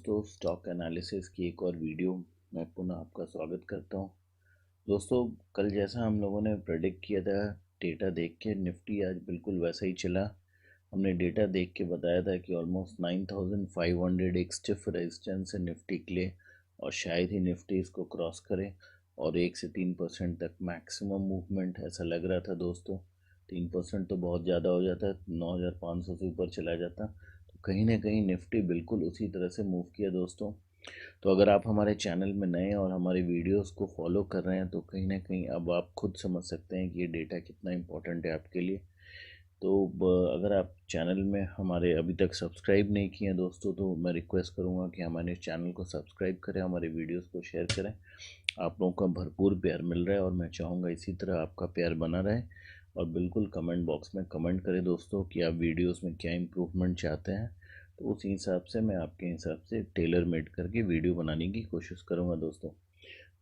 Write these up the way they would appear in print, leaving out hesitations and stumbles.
दोस्तों, stock analysis की एक और वीडियो में पुनः आपका स्वागत करता हूं। दोस्तों, कल जैसा हम लोगों ने प्रेडिक्ट किया था डेटा देख के, निफ्टी आज बिल्कुल वैसा ही चला। हमने डेटा देख के बताया था कि ऑलमोस्ट 9500 एक स्टिफ रेजिस्टेंस है निफ्टी के लिए और शायद ही निफ्टी इसको क्रॉस करे और 1 से 3% तक मैक्सिमम मूवमेंट ऐसा लग रहा था। दोस्तों, 3% तो बहुत ज़्यादा हो जाता, 9500 से ऊपर चला जाता। कहीं ना कहीं निफ्टी बिल्कुल उसी तरह से मूव किया। दोस्तों, तो अगर आप हमारे चैनल में नए हैं और हमारे वीडियोस को फॉलो कर रहे हैं तो कहीं ना कहीं अब आप खुद समझ सकते हैं कि ये डेटा कितना इम्पोर्टेंट है आपके लिए। तो अगर आप चैनल में हमारे अभी तक सब्सक्राइब नहीं किए हैं दोस्तों, तो मैं रिक्वेस्ट करूंगा कि हमारे चैनल को सब्सक्राइब करें, हमारे वीडियोस को शेयर करें। आप लोगों का भरपूर प्यार मिल रहा है और मैं चाहूँगा इसी तरह आपका प्यार बना रहे। और बिल्कुल कमेंट बॉक्स में कमेंट करें दोस्तों कि आप वीडियोस में क्या इम्प्रूवमेंट चाहते हैं, तो उस हिसाब से मैं आपके हिसाब से टेलर मेड करके वीडियो बनाने की कोशिश करूँगा। दोस्तों,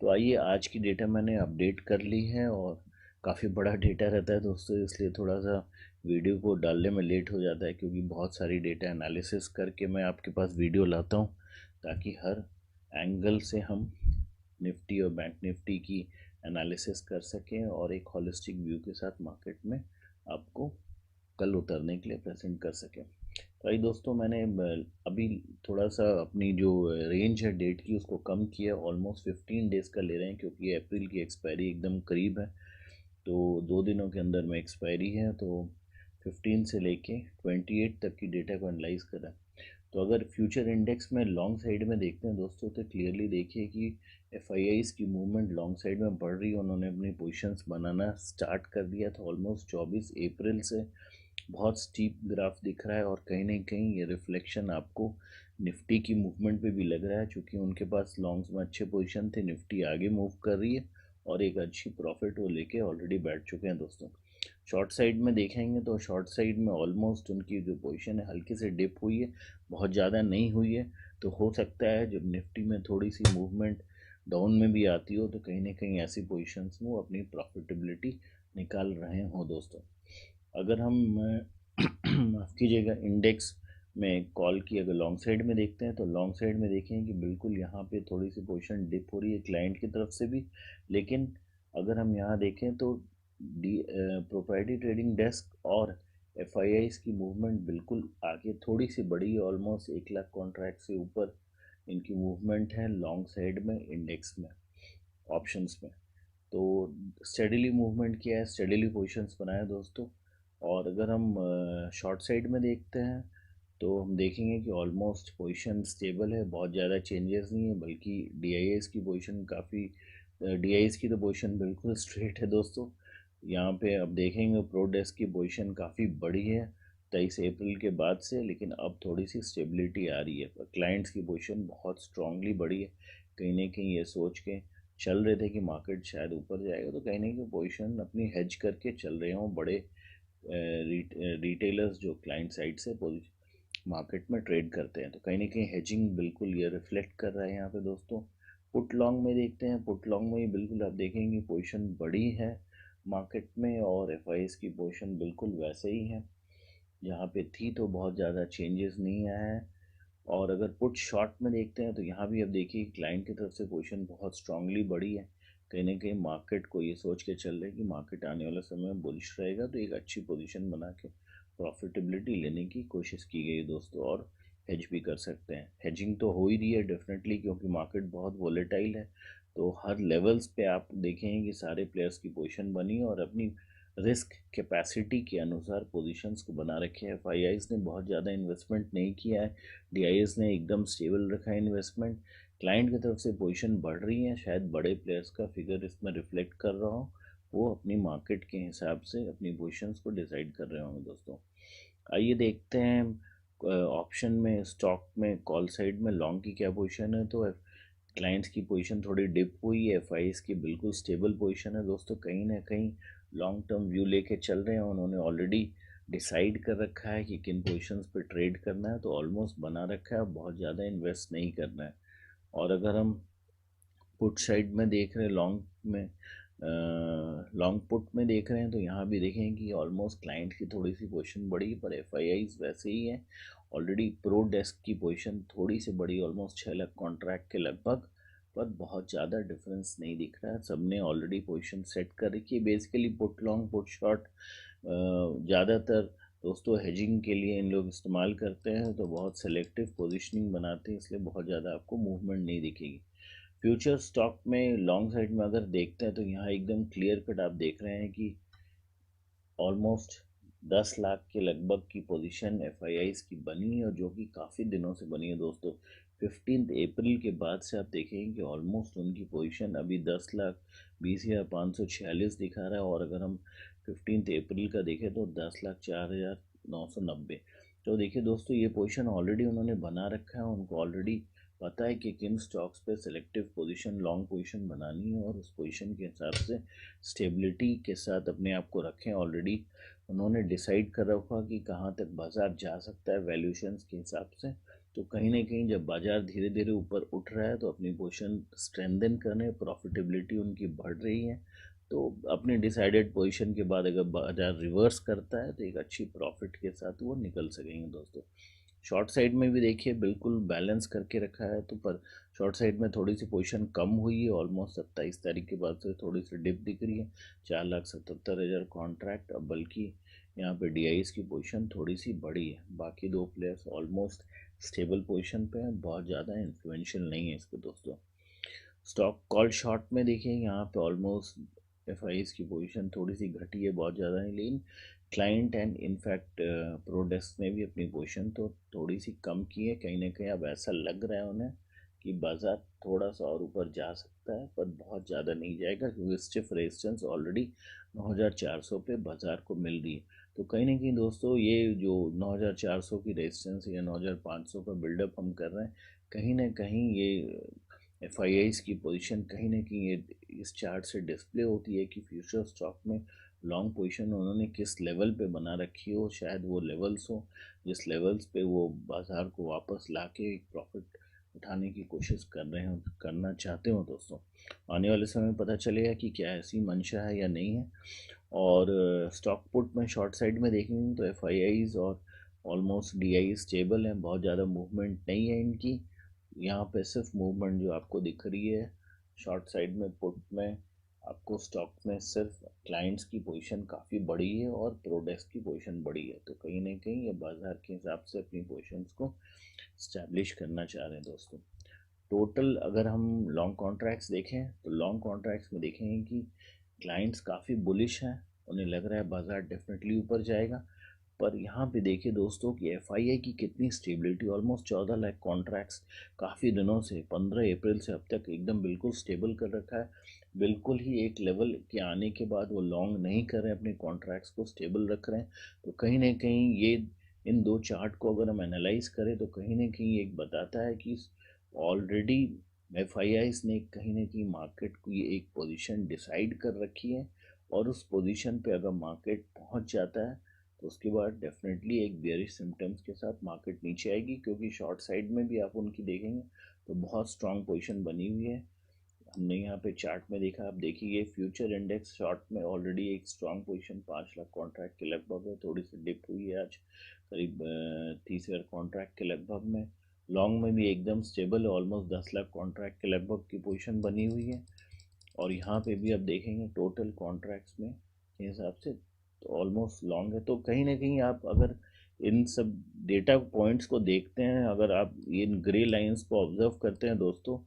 तो आइए, आज की डेटा मैंने अपडेट कर ली है और काफ़ी बड़ा डेटा रहता है दोस्तों, इसलिए थोड़ा सा वीडियो को डालने में लेट हो जाता है, क्योंकि बहुत सारी डेटा एनालिसिस करके मैं आपके पास वीडियो लाता हूँ ताकि हर एंगल से हम निफ्टी और बैंक निफ्टी की एनालिसिस कर सकें और एक हॉलिस्टिक व्यू के साथ मार्केट में आपको कल उतरने के लिए प्रेजेंट कर सकें। तो भाई दोस्तों, मैंने अभी थोड़ा सा अपनी जो रेंज है डेट की उसको कम किया, ऑलमोस्ट 15 डेज़ का ले रहे हैं, क्योंकि अप्रैल की एक्सपायरी एकदम करीब है। तो 2 दिनों के अंदर में एक्सपायरी है, तो 15 से लेके 28 तक की डेटा को एनालाइज करें। तो अगर फ्यूचर इंडेक्स में लॉन्ग साइड में देखते हैं दोस्तों, तो क्लियरली देखिए कि एफआईआईज़ की मूवमेंट लॉन्ग साइड में बढ़ रही है। उन्होंने अपनी पोजीशंस बनाना स्टार्ट कर दिया था ऑलमोस्ट 24 अप्रैल से। बहुत स्टीप ग्राफ दिख रहा है और कहीं ना कहीं ये रिफ्लेक्शन आपको निफ्टी की मूवमेंट पे भी लग रहा है, क्योंकि उनके पास लॉन्ग्स में अच्छे पोजीशन थे। निफ्टी आगे मूव कर रही है और एक अच्छी प्रॉफिट वो लेके ऑलरेडी बैठ चुके हैं। दोस्तों, शॉर्ट साइड में देखेंगे तो शॉर्ट साइड में ऑलमोस्ट उनकी जो पोजीशन है हल्की से डिप हुई है, बहुत ज़्यादा नहीं हुई है। तो हो सकता है जब निफ्टी में थोड़ी सी मूवमेंट डाउन में भी आती हो तो कहीं ना कहीं ऐसी पोजीशंस में वो अपनी प्रॉफिटेबिलिटी निकाल रहे हों। दोस्तों, अगर हम माफ़ कीजिएगा, इंडेक्स में कॉल की अगर लॉन्ग साइड में देखते हैं तो लॉन्ग साइड में देखें कि बिल्कुल यहाँ पे थोड़ी सी पोजीशन डिप हो रही है क्लाइंट की तरफ से भी। लेकिन अगर हम यहाँ देखें तो डी प्रोप्राइटरी ट्रेडिंग डेस्क और एफआईआईज़ की मूवमेंट बिल्कुल आगे थोड़ी सी बढ़ी है, ऑलमोस्ट 1 लाख कॉन्ट्रैक्ट से ऊपर इनकी मूवमेंट है लॉन्ग साइड में इंडेक्स में, ऑप्शंस में। तो स्टेडीली मूवमेंट किया है, स्टेडीली पोजीशंस बनाया दोस्तों। और अगर हम शॉर्ट साइड में देखते हैं तो हम देखेंगे कि ऑलमोस्ट पोजीशन स्टेबल है, बहुत ज़्यादा चेंजेस नहीं है, बल्कि डीआईएस की पोजीशन काफ़ी, डीआईएस की तो पोजीशन बिल्कुल स्ट्रेट है दोस्तों। यहाँ पे अब देखेंगे प्रो डेस्क की पोजीशन काफ़ी बड़ी है 23 अप्रैल के बाद से, लेकिन अब थोड़ी सी स्टेबिलिटी आ रही है। पर क्लाइंट्स की पोजीशन बहुत स्ट्रांगली बढ़ी है, कहीं ना कहीं ये सोच के चल रहे थे कि मार्केट शायद ऊपर जाएगा, तो कहीं ना कहीं पोजीशन अपनी हेज करके चल रहे हों बड़े रिटेलर्स जो क्लाइंट साइड से मार्केट में ट्रेड करते हैं। तो कहीं ना कहीं हेजिंग बिल्कुल ये रिफ्लेक्ट कर रहा है यहाँ पे दोस्तों। पुट लॉन्ग में देखते हैं, पुट लॉन्ग में ही बिल्कुल आप देखेंगे पोजीशन बड़ी है मार्केट में और एफआईएस की पोजीशन बिल्कुल वैसे ही है जहाँ पे थी, तो बहुत ज़्यादा चेंजेस नहीं आया है। और अगर पुट शॉर्ट में देखते हैं तो यहाँ भी अब देखिए क्लाइंट की तरफ से पोजीशन बहुत स्ट्रांगली बढ़ी है, कहीं ना कहीं मार्केट को ये सोच के चल रहे हैं कि मार्केट आने वाले समय में बुलिश रहेगा, तो एक अच्छी पोजीशन बना के प्रॉफिटेबिलिटी लेने की कोशिश की गई है दोस्तों। और हेज भी कर सकते हैं, हेजिंग तो हो ही रही है डेफिनेटली, क्योंकि मार्केट बहुत वॉलेटाइल है। तो हर लेवल्स पे आप देखेंगे कि सारे प्लेयर्स की पोजीशन बनी और अपनी रिस्क कैपेसिटी के अनुसार पोजीशंस को बना रखे हैं। एफआईआईज़ ने बहुत ज़्यादा इन्वेस्टमेंट नहीं किया है, डीआईएस ने एकदम स्टेबल रखा है इन्वेस्टमेंट। क्लाइंट की तरफ से पोजीशन बढ़ रही है, शायद बड़े प्लेयर्स का फिगर इसमें रिफ्लेक्ट कर रहा हो, वो अपनी मार्केट के हिसाब से अपनी पोजीशंस को डिसाइड कर रहे होंगे दोस्तों। आइए देखते हैं ऑप्शन में, स्टॉक में कॉल साइड में लॉन्ग की क्या पोजीशन है। तो क्लाइंट्स की पोजीशन थोड़ी डिप हुई है, एफआईएस की बिल्कुल स्टेबल पोजीशन है दोस्तों। कहीं ना कहीं लॉन्ग टर्म व्यू लेके चल रहे हैं, उन्होंने ऑलरेडी डिसाइड कर रखा है कि किन पोजीशंस पे ट्रेड करना है, तो ऑलमोस्ट बना रखा है, बहुत ज़्यादा इन्वेस्ट नहीं करना है। और अगर हम पुट साइड में देख रहे हैं लॉन्ग में, लॉन्ग पुट में देख रहे हैं तो यहाँ भी देखें कि ऑलमोस्ट क्लाइंट की थोड़ी सी पोजीशन बढ़ी, पर एफआईआईज वैसे ही है। ऑलरेडी प्रो डेस्क की पोजीशन थोड़ी सी बढ़ी, ऑलमोस्ट 6 लाख कॉन्ट्रैक्ट के लगभग, पर बहुत ज़्यादा डिफरेंस नहीं दिख रहा है। सबने ऑलरेडी पोजीशन सेट कर रखी है। Basically put long put short ज़्यादातर दोस्तों हेजिंग के लिए इन लोग इस्तेमाल करते हैं, तो बहुत सेलेक्टिव पोजीशनिंग बनाते हैं, इसलिए बहुत ज़्यादा आपको मूवमेंट नहीं दिखेगी। फ्यूचर स्टॉक में लॉन्ग साइड में अगर देखते हैं तो यहाँ एकदम क्लियर कट आप देख रहे हैं कि ऑलमोस्ट 10 लाख के लगभग की पोजीशन एफआईआईज की बनी है, और जो कि काफ़ी दिनों से बनी है दोस्तों। 15 अप्रैल के बाद से आप देखेंगे कि ऑलमोस्ट उनकी पोजीशन अभी 10,20,546 दिखा रहा है, और अगर हम 15 अप्रैल का देखें तो 10,04,990। तो देखिए दोस्तों, ये पोजीशन ऑलरेडी उन्होंने बना रखा है। उनको ऑलरेडी पता है कि किन स्टॉक्स पे सिलेक्टिव पोजीशन लॉन्ग पोजीशन बनानी है, और उस पोजीशन के हिसाब से स्टेबिलिटी के साथ अपने आप को रखें। ऑलरेडी उन्होंने डिसाइड कर रखा कि कहाँ तक बाज़ार जा सकता है वैल्यूएशंस के हिसाब से। तो कहीं ना कहीं जब बाज़ार धीरे धीरे ऊपर उठ रहा है तो अपनी पोजीशन स्ट्रेंथन करने, प्रॉफिटेबिलिटी उनकी बढ़ रही है, तो अपने डिसाइडेड पोजीशन के बाद अगर बाज़ार रिवर्स करता है तो एक अच्छी प्रॉफिट के साथ वो निकल सकेंगे दोस्तों। शॉर्ट साइड में भी देखिए बिल्कुल बैलेंस करके रखा है, तो पर शॉर्ट साइड में थोड़ी सी पोजीशन कम हुई है। ऑलमोस्ट 27 तारीख के बाद से थोड़ी सी डिप दिख रही है, 4,77,000 कॉन्ट्रैक्ट। अब बल्कि यहाँ पे डीआईएस की पोजीशन थोड़ी सी बढ़ी है। बाकी दो प्लेयर्स ऑलमोस्ट स्टेबल पोजीशन पे हैं, बहुत ज़्यादा इन्फ्लुएंशियल नहीं है इस पर दोस्तों। स्टॉक कॉल शॉर्ट में देखिए यहाँ पे ऑलमोस्ट एफआईएस की पोजीशन थोड़ी सी घटी है, बहुत ज़्यादा नहीं, लेकिन क्लाइंट एंड इनफैक्ट प्रोडेस्क ने भी अपनी पोजीशन तो थोड़ी सी कम की है। कहीं ना कहीं अब ऐसा लग रहा है उन्हें कि बाज़ार थोड़ा सा और ऊपर जा सकता है, पर बहुत ज़्यादा नहीं जाएगा, क्योंकि स्टिफ रेजिस्टेंस ऑलरेडी 9,400 पे बाज़ार को मिल रही है। तो कहीं ना कहीं दोस्तों ये जो 9,400 की रेजिस्टेंस या 9,500 का बिल्डअप हम कर रहे हैं, कहीं ना कहीं ये एफआईआईज की पोजीशन कहीं ना कहीं ये इस चार्ट से डिस्प्ले होती है कि फ्यूचर स्टॉक में लॉन्ग पोजीशन उन्होंने किस लेवल पे बना रखी हो। शायद वो लेवल्स हो जिस लेवल्स पे वो बाज़ार को वापस ला के एक प्रॉफिट उठाने की कोशिश कर रहे हो, करना चाहते हो दोस्तों। आने वाले समय में पता चलेगा कि क्या ऐसी मंशा है या नहीं है। और स्टॉक पुट में शॉर्ट साइड में देखेंगे तो एफआईआईज और ऑलमोस्ट डीआई स्टेबल हैं, बहुत ज़्यादा मूवमेंट नहीं है इनकी। यहाँ पे सिर्फ मूवमेंट जो आपको दिख रही है शॉर्ट साइड में पुट में, आपको स्टॉक में सिर्फ क्लाइंट्स की पोजीशन काफ़ी बड़ी है और प्रोडक्ट्स की पोजीशन बड़ी है। तो कहीं ना कहीं ये बाज़ार के हिसाब से अपनी पोजीशंस को स्टैब्लिश करना चाह रहे हैं दोस्तों। टोटल अगर हम लॉन्ग कॉन्ट्रैक्ट्स देखें तो लॉन्ग कॉन्ट्रैक्ट्स में देखेंगे कि क्लाइंट्स काफ़ी बुलिश हैं, उन्हें लग रहा है बाज़ार डेफिनेटली ऊपर जाएगा। पर यहाँ पे देखिए दोस्तों कि एफआईआई की कितनी स्टेबिलिटी, ऑलमोस्ट 14 लाख कॉन्ट्रैक्ट्स काफ़ी दिनों से 15 अप्रैल से अब तक एकदम बिल्कुल स्टेबल कर रखा है। बिल्कुल ही एक लेवल के आने के बाद वो लॉन्ग नहीं कर रहे हैं, अपने कॉन्ट्रैक्ट्स को स्टेबल रख रहे हैं। तो कहीं ना कहीं ये इन दो चार्ट को अगर हम एनालाइज करें तो कहीं ना कहीं एक बताता है कि ऑलरेडी एफआईआईज ने कहीं ना कहीं मार्केट को ये एक पोजीशन डिसाइड कर रखी है, और उस पोजीशन पे अगर मार्केट पहुंच जाता है तो उसके बाद डेफिनेटली एक बेयरिश सिम्टम्स के साथ मार्केट नीचे आएगी, क्योंकि शॉर्ट साइड में भी आप उनकी देखेंगे तो बहुत स्ट्रांग पोजीशन बनी हुई है। हमने यहाँ पे चार्ट में देखा, आप देखिए फ्यूचर इंडेक्स शॉर्ट में ऑलरेडी एक स्ट्रांग पोजीशन 5 लाख कॉन्ट्रैक्ट के लगभग है, थोड़ी सी डिप हुई है आज करीब 30,000 कॉन्ट्रैक्ट के लगभग में। लॉन्ग में भी एकदम स्टेबल है, ऑलमोस्ट 10 लाख कॉन्ट्रैक्ट के लगभग की पोजीशन बनी हुई है। और यहाँ पे भी आप देखेंगे टोटल कॉन्ट्रैक्ट्स में के हिसाब से तो ऑलमोस्ट लॉन्ग है। तो कहीं ना कहीं आप अगर इन सब डेटा पॉइंट्स को देखते हैं, अगर आप इन ग्रे लाइंस को ऑब्जर्व करते हैं दोस्तों,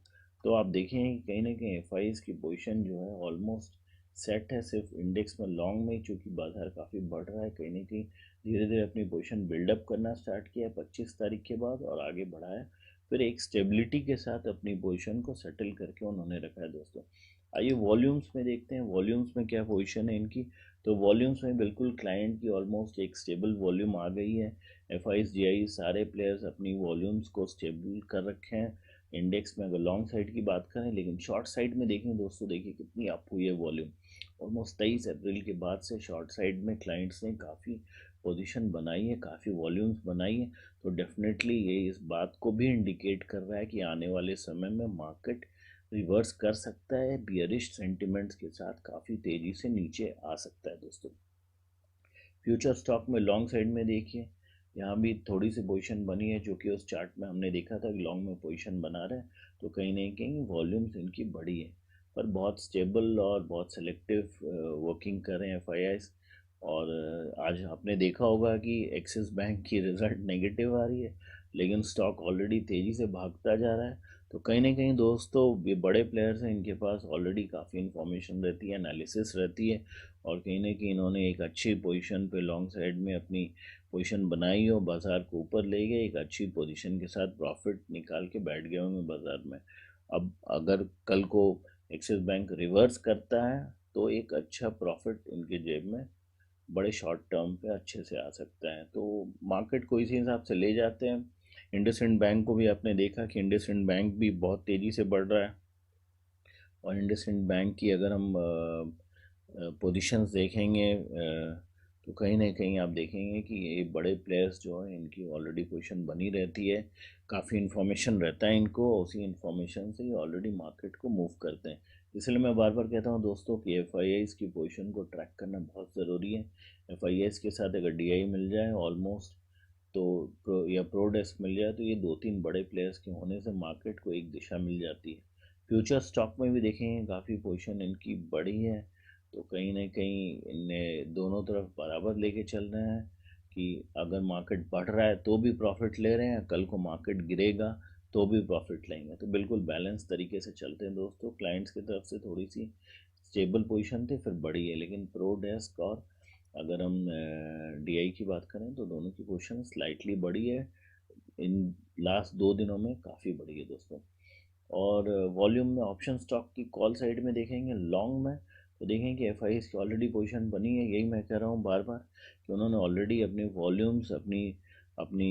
तो आप देखेंगे कि कहीं ना कहीं एफआईज की पोजीशन जो है ऑलमोस्ट सेट है। सिर्फ इंडेक्स में लॉन्ग में चूँकि बाजार काफ़ी बढ़ रहा है, कहीं ना कहीं धीरे धीरे अपनी पोजीशन बिल्डअप करना स्टार्ट किया 25 तारीख के बाद और आगे बढ़ाया, फिर एक स्टेबिलिटी के साथ अपनी पोजीशन को सेटल करके उन्होंने रखा है दोस्तों। आइए वॉल्यूम्स में देखते हैं, वॉल्यूम्स में क्या पोजीशन है इनकी। तो वॉल्यूम्स में बिल्कुल क्लाइंट की ऑलमोस्ट एक स्टेबल वॉल्यूम आ गई है। एफ आई जी आई सारे प्लेयर्स अपनी वॉल्यूम्स को स्टेबल कर रखे हैं इंडेक्स में, अगर लॉन्ग साइड की बात करें। लेकिन शॉर्ट साइड में देखें दोस्तों, देखिए कितनी अप हुई है वॉल्यूम। ऑलमोस्ट 23 अप्रैल के बाद से शॉर्ट साइड में क्लाइंट्स ने काफ़ी पोजीशन बनाई है, काफ़ी वॉल्यूम्स बनाई है। तो डेफिनेटली ये इस बात को भी इंडिकेट कर रहा है कि आने वाले समय में मार्केट रिवर्स कर सकता है, बियरिश सेंटिमेंट्स के साथ काफ़ी तेज़ी से नीचे आ सकता है दोस्तों। फ्यूचर स्टॉक में लॉन्ग साइड में देखिए, यहाँ भी थोड़ी सी पोजीशन बनी है, जो कि उस चार्ट में हमने देखा था कि लॉन्ग में पोजीशन बना रहे हैं, तो कहीं ना कहीं वॉल्यूम्स इनकी बड़ी है, पर बहुत स्टेबल और बहुत सेलेक्टिव वर्किंग कर रहे हैं एफ। और आज आपने देखा होगा कि एक्सिस बैंक की रिज़ल्ट नेगेटिव आ रही है, लेकिन स्टॉक ऑलरेडी तेज़ी से भागता जा रहा है। तो कहीं ना कहीं दोस्तों ये बड़े प्लेयर्स हैं, इनके पास ऑलरेडी काफ़ी इन्फॉर्मेशन रहती है, एनालिसिस रहती है, और कहीं ना कहीं इन्होंने एक अच्छी पोजीशन पे लॉन्ग साइड में अपनी पोजीशन बनाई और बाज़ार को ऊपर ले गए, एक अच्छी पोजीशन के साथ प्रॉफिट निकाल के बैठ गए होंगे बाज़ार में। अब अगर कल को एक्सिस बैंक रिवर्स करता है तो एक अच्छा प्रॉफिट इनके जेब में बड़े शॉर्ट टर्म पे अच्छे से आ सकता है। तो मार्केट को इसी हिसाब से ले जाते हैं। इंडसइंड बैंक को भी आपने देखा कि इंडसइंड बैंक भी बहुत तेज़ी से बढ़ रहा है, और इंडसइंड बैंक की अगर हम पोजीशंस देखेंगे तो कहीं ना कहीं आप देखेंगे कि ये बड़े प्लेयर्स जो हैं इनकी ऑलरेडी पोजीशन बनी रहती है, काफ़ी इन्फॉर्मेशन रहता है इनको, उसी इन्फॉर्मेशन से ये ऑलरेडी मार्केट को मूव करते हैं। इसलिए मैं बार बार कहता हूँ दोस्तों कि एफ की पोजीशन को ट्रैक करना बहुत ज़रूरी है। एफ के साथ अगर डी मिल जाए ऑलमोस्ट, तो या प्रोडेस्क मिल जाए, तो ये दो तीन बड़े प्लेयर्स के होने से मार्केट को एक दिशा मिल जाती है। फ्यूचर स्टॉक में भी देखेंगे काफ़ी पोजीशन इनकी बड़ी है, तो कहीं ना कहीं इन्हें दोनों तरफ बराबर लेके चल रहे हैं कि अगर मार्केट बढ़ रहा है तो भी प्रॉफिट ले रहे हैं, कल को मार्केट गिरेगा तो भी प्रॉफिट लेंगे, तो बिल्कुल बैलेंस तरीके से चलते हैं दोस्तों। क्लाइंट्स की तरफ से थोड़ी सी स्टेबल पोजीशन थी, फिर बड़ी है, लेकिन प्रो डेस्क और अगर हम डीआई की बात करें तो दोनों की पोजीशन स्लाइटली बड़ी है, इन लास्ट 2 दिनों में काफ़ी बड़ी है दोस्तों। और वॉल्यूम में ऑप्शन स्टॉक की कॉल साइड में देखेंगे लॉन्ग में, तो देखेंगे कि एफ की ऑलरेडी पोजीशन बनी है। यही मैं कह रहा हूँ बार बार कि उन्होंने ऑलरेडी अपनी वॉल्यूम्स, अपनी अपनी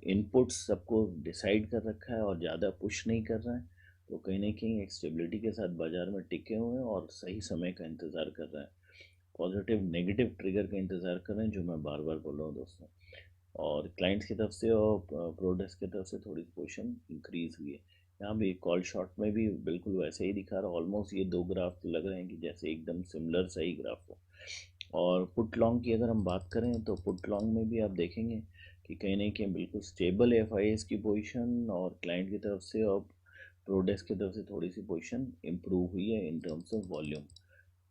इनपुट्स सबको डिसाइड कर रखा है और ज़्यादा पुश नहीं कर रहे हैं, तो कहीं ना कहीं एक स्टेबिलिटी के साथ बाज़ार में टिके हुए हैं और सही समय का इंतज़ार कर रहे हैं, पॉजिटिव नेगेटिव ट्रिगर का इंतज़ार कर रहे हैं, जो मैं बार बार बोल रहा हूँ दोस्तों। और क्लाइंट्स की तरफ से और प्रोडक्ट्स की तरफ से थोड़ी पोजीशन इंक्रीज हुई है। यहाँ भी कॉल शॉर्ट में भी बिल्कुल वैसे ही दिखा रहा है, ऑलमोस्ट ये दो ग्राफ तो लग रहे हैं कि जैसे एकदम सिमिलर सही ग्राफ हो। और पुट लॉन्ग की अगर हम बात करें तो पुट लॉन्ग में भी आप देखेंगे कि कहीं ना कहीं बिल्कुल स्टेबल है एफ की पोजीशन, और क्लाइंट की तरफ से और प्रोडक्ट्स की तरफ से थोड़ी सी पोजीशन इम्प्रूव हुई है इन टर्म्स ऑफ वॉल्यूम।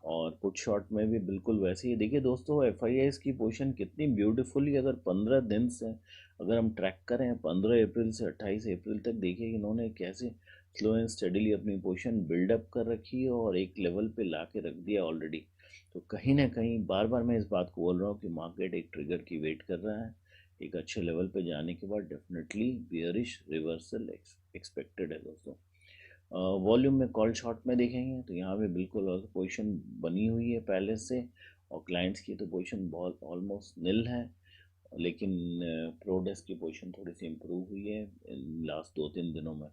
और पुट शॉट में भी बिल्कुल वैसे ही देखिए दोस्तों, एफ की पोजीशन कितनी ब्यूटीफुली अगर 15 दिन से अगर हम ट्रैक करें, 15 अप्रैल से 28 अप्रैल तक, देखिए इन्होंने कैसे स्लो एंड स्टडीली अपनी पोजीशन बिल्डअप कर रखी है और एक लेवल पे ला के रख दिया ऑलरेडी। तो कहीं ना कहीं बार बार मैं इस बात को बोल रहा हूँ कि मार्केट एक ट्रिगर की वेट कर रहा है, एक अच्छे लेवल पे जाने के बाद डेफिनेटली बियरिश रिवर्सल एक्सपेक्टेड है दोस्तों। वॉल्यूम में कॉल शॉर्ट में देखेंगे तो यहाँ पे बिल्कुल पोजीशन बनी हुई है पहले से, और क्लाइंट्स की तो पोजीशन बहुत ऑलमोस्ट निल है, लेकिन प्रोडेस्क की पोजीशन थोड़ी सी इम्प्रूव हुई है लास्ट 2-3 दिनों में।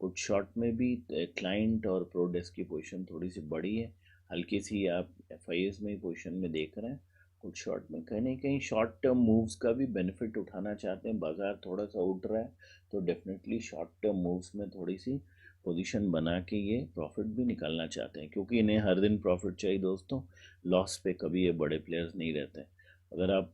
पुट शॉर्ट में भी क्लाइंट और प्रोडेस्क की पोजीशन थोड़ी सी बड़ी है, हल्की सी आप एफ में ही पोजीशन में देख रहे हैं। पुट शॉर्ट में कहीं ना कहीं शॉर्ट टर्म मूव्स का भी बेनिफिट उठाना चाहते हैं, बाजार थोड़ा सा उठ रहा है तो डेफिनेटली शॉर्ट टर्म मूव्स में थोड़ी सी पोजीशन बना के ये प्रॉफिट भी निकालना चाहते हैं, क्योंकि इन्हें हर दिन प्रॉफिट चाहिए दोस्तों, लॉस पे कभी ये बड़े प्लेयर्स नहीं रहते। अगर आप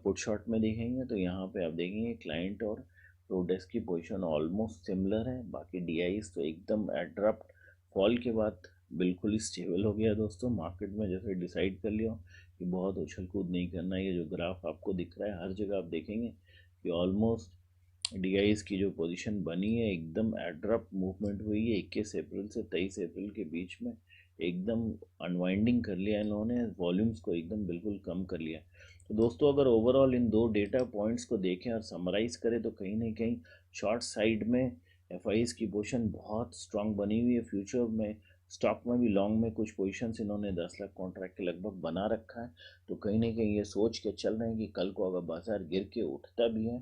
पुट शॉर्ट में देखेंगे तो यहाँ पे आप देखेंगे क्लाइंट और प्रोडेस्क की पोजीशन ऑलमोस्ट सिमिलर है, बाकी डीआईस तो एकदम एड्रप्ट फॉल के बाद बिल्कुल ही स्टेबल हो गया दोस्तों। मार्केट में जैसे डिसाइड कर लिया कि बहुत उछल कूद नहीं करना है, ये जो ग्राफ आपको दिख रहा है हर जगह आप देखेंगे कि ऑलमोस्ट डीआईएस की जो पोजीशन बनी है एकदम एड्रप्ट मूवमेंट हुई है 21 अप्रैल से 23 अप्रैल के बीच में, एकदम अनवाइंडिंग कर लिया इन्होंने, वॉल्यूम्स को एकदम बिल्कुल कम कर लिया। तो दोस्तों अगर ओवरऑल इन दो डेटा पॉइंट्स को देखें और समराइज़ करें तो कहीं ना कहीं शॉर्ट साइड में एफ की पोजीशन बहुत स्ट्रांग बनी हुई है। फ्यूचर में स्टॉक में भी लॉन्ग में कुछ पोजीशंस इन्होंने 10 लाख कॉन्ट्रैक्ट के लगभग बना रखा है, तो कहीं ना कहीं ये सोच के चल रहे हैं कि कल को अगर बाजार गिर के उठता भी है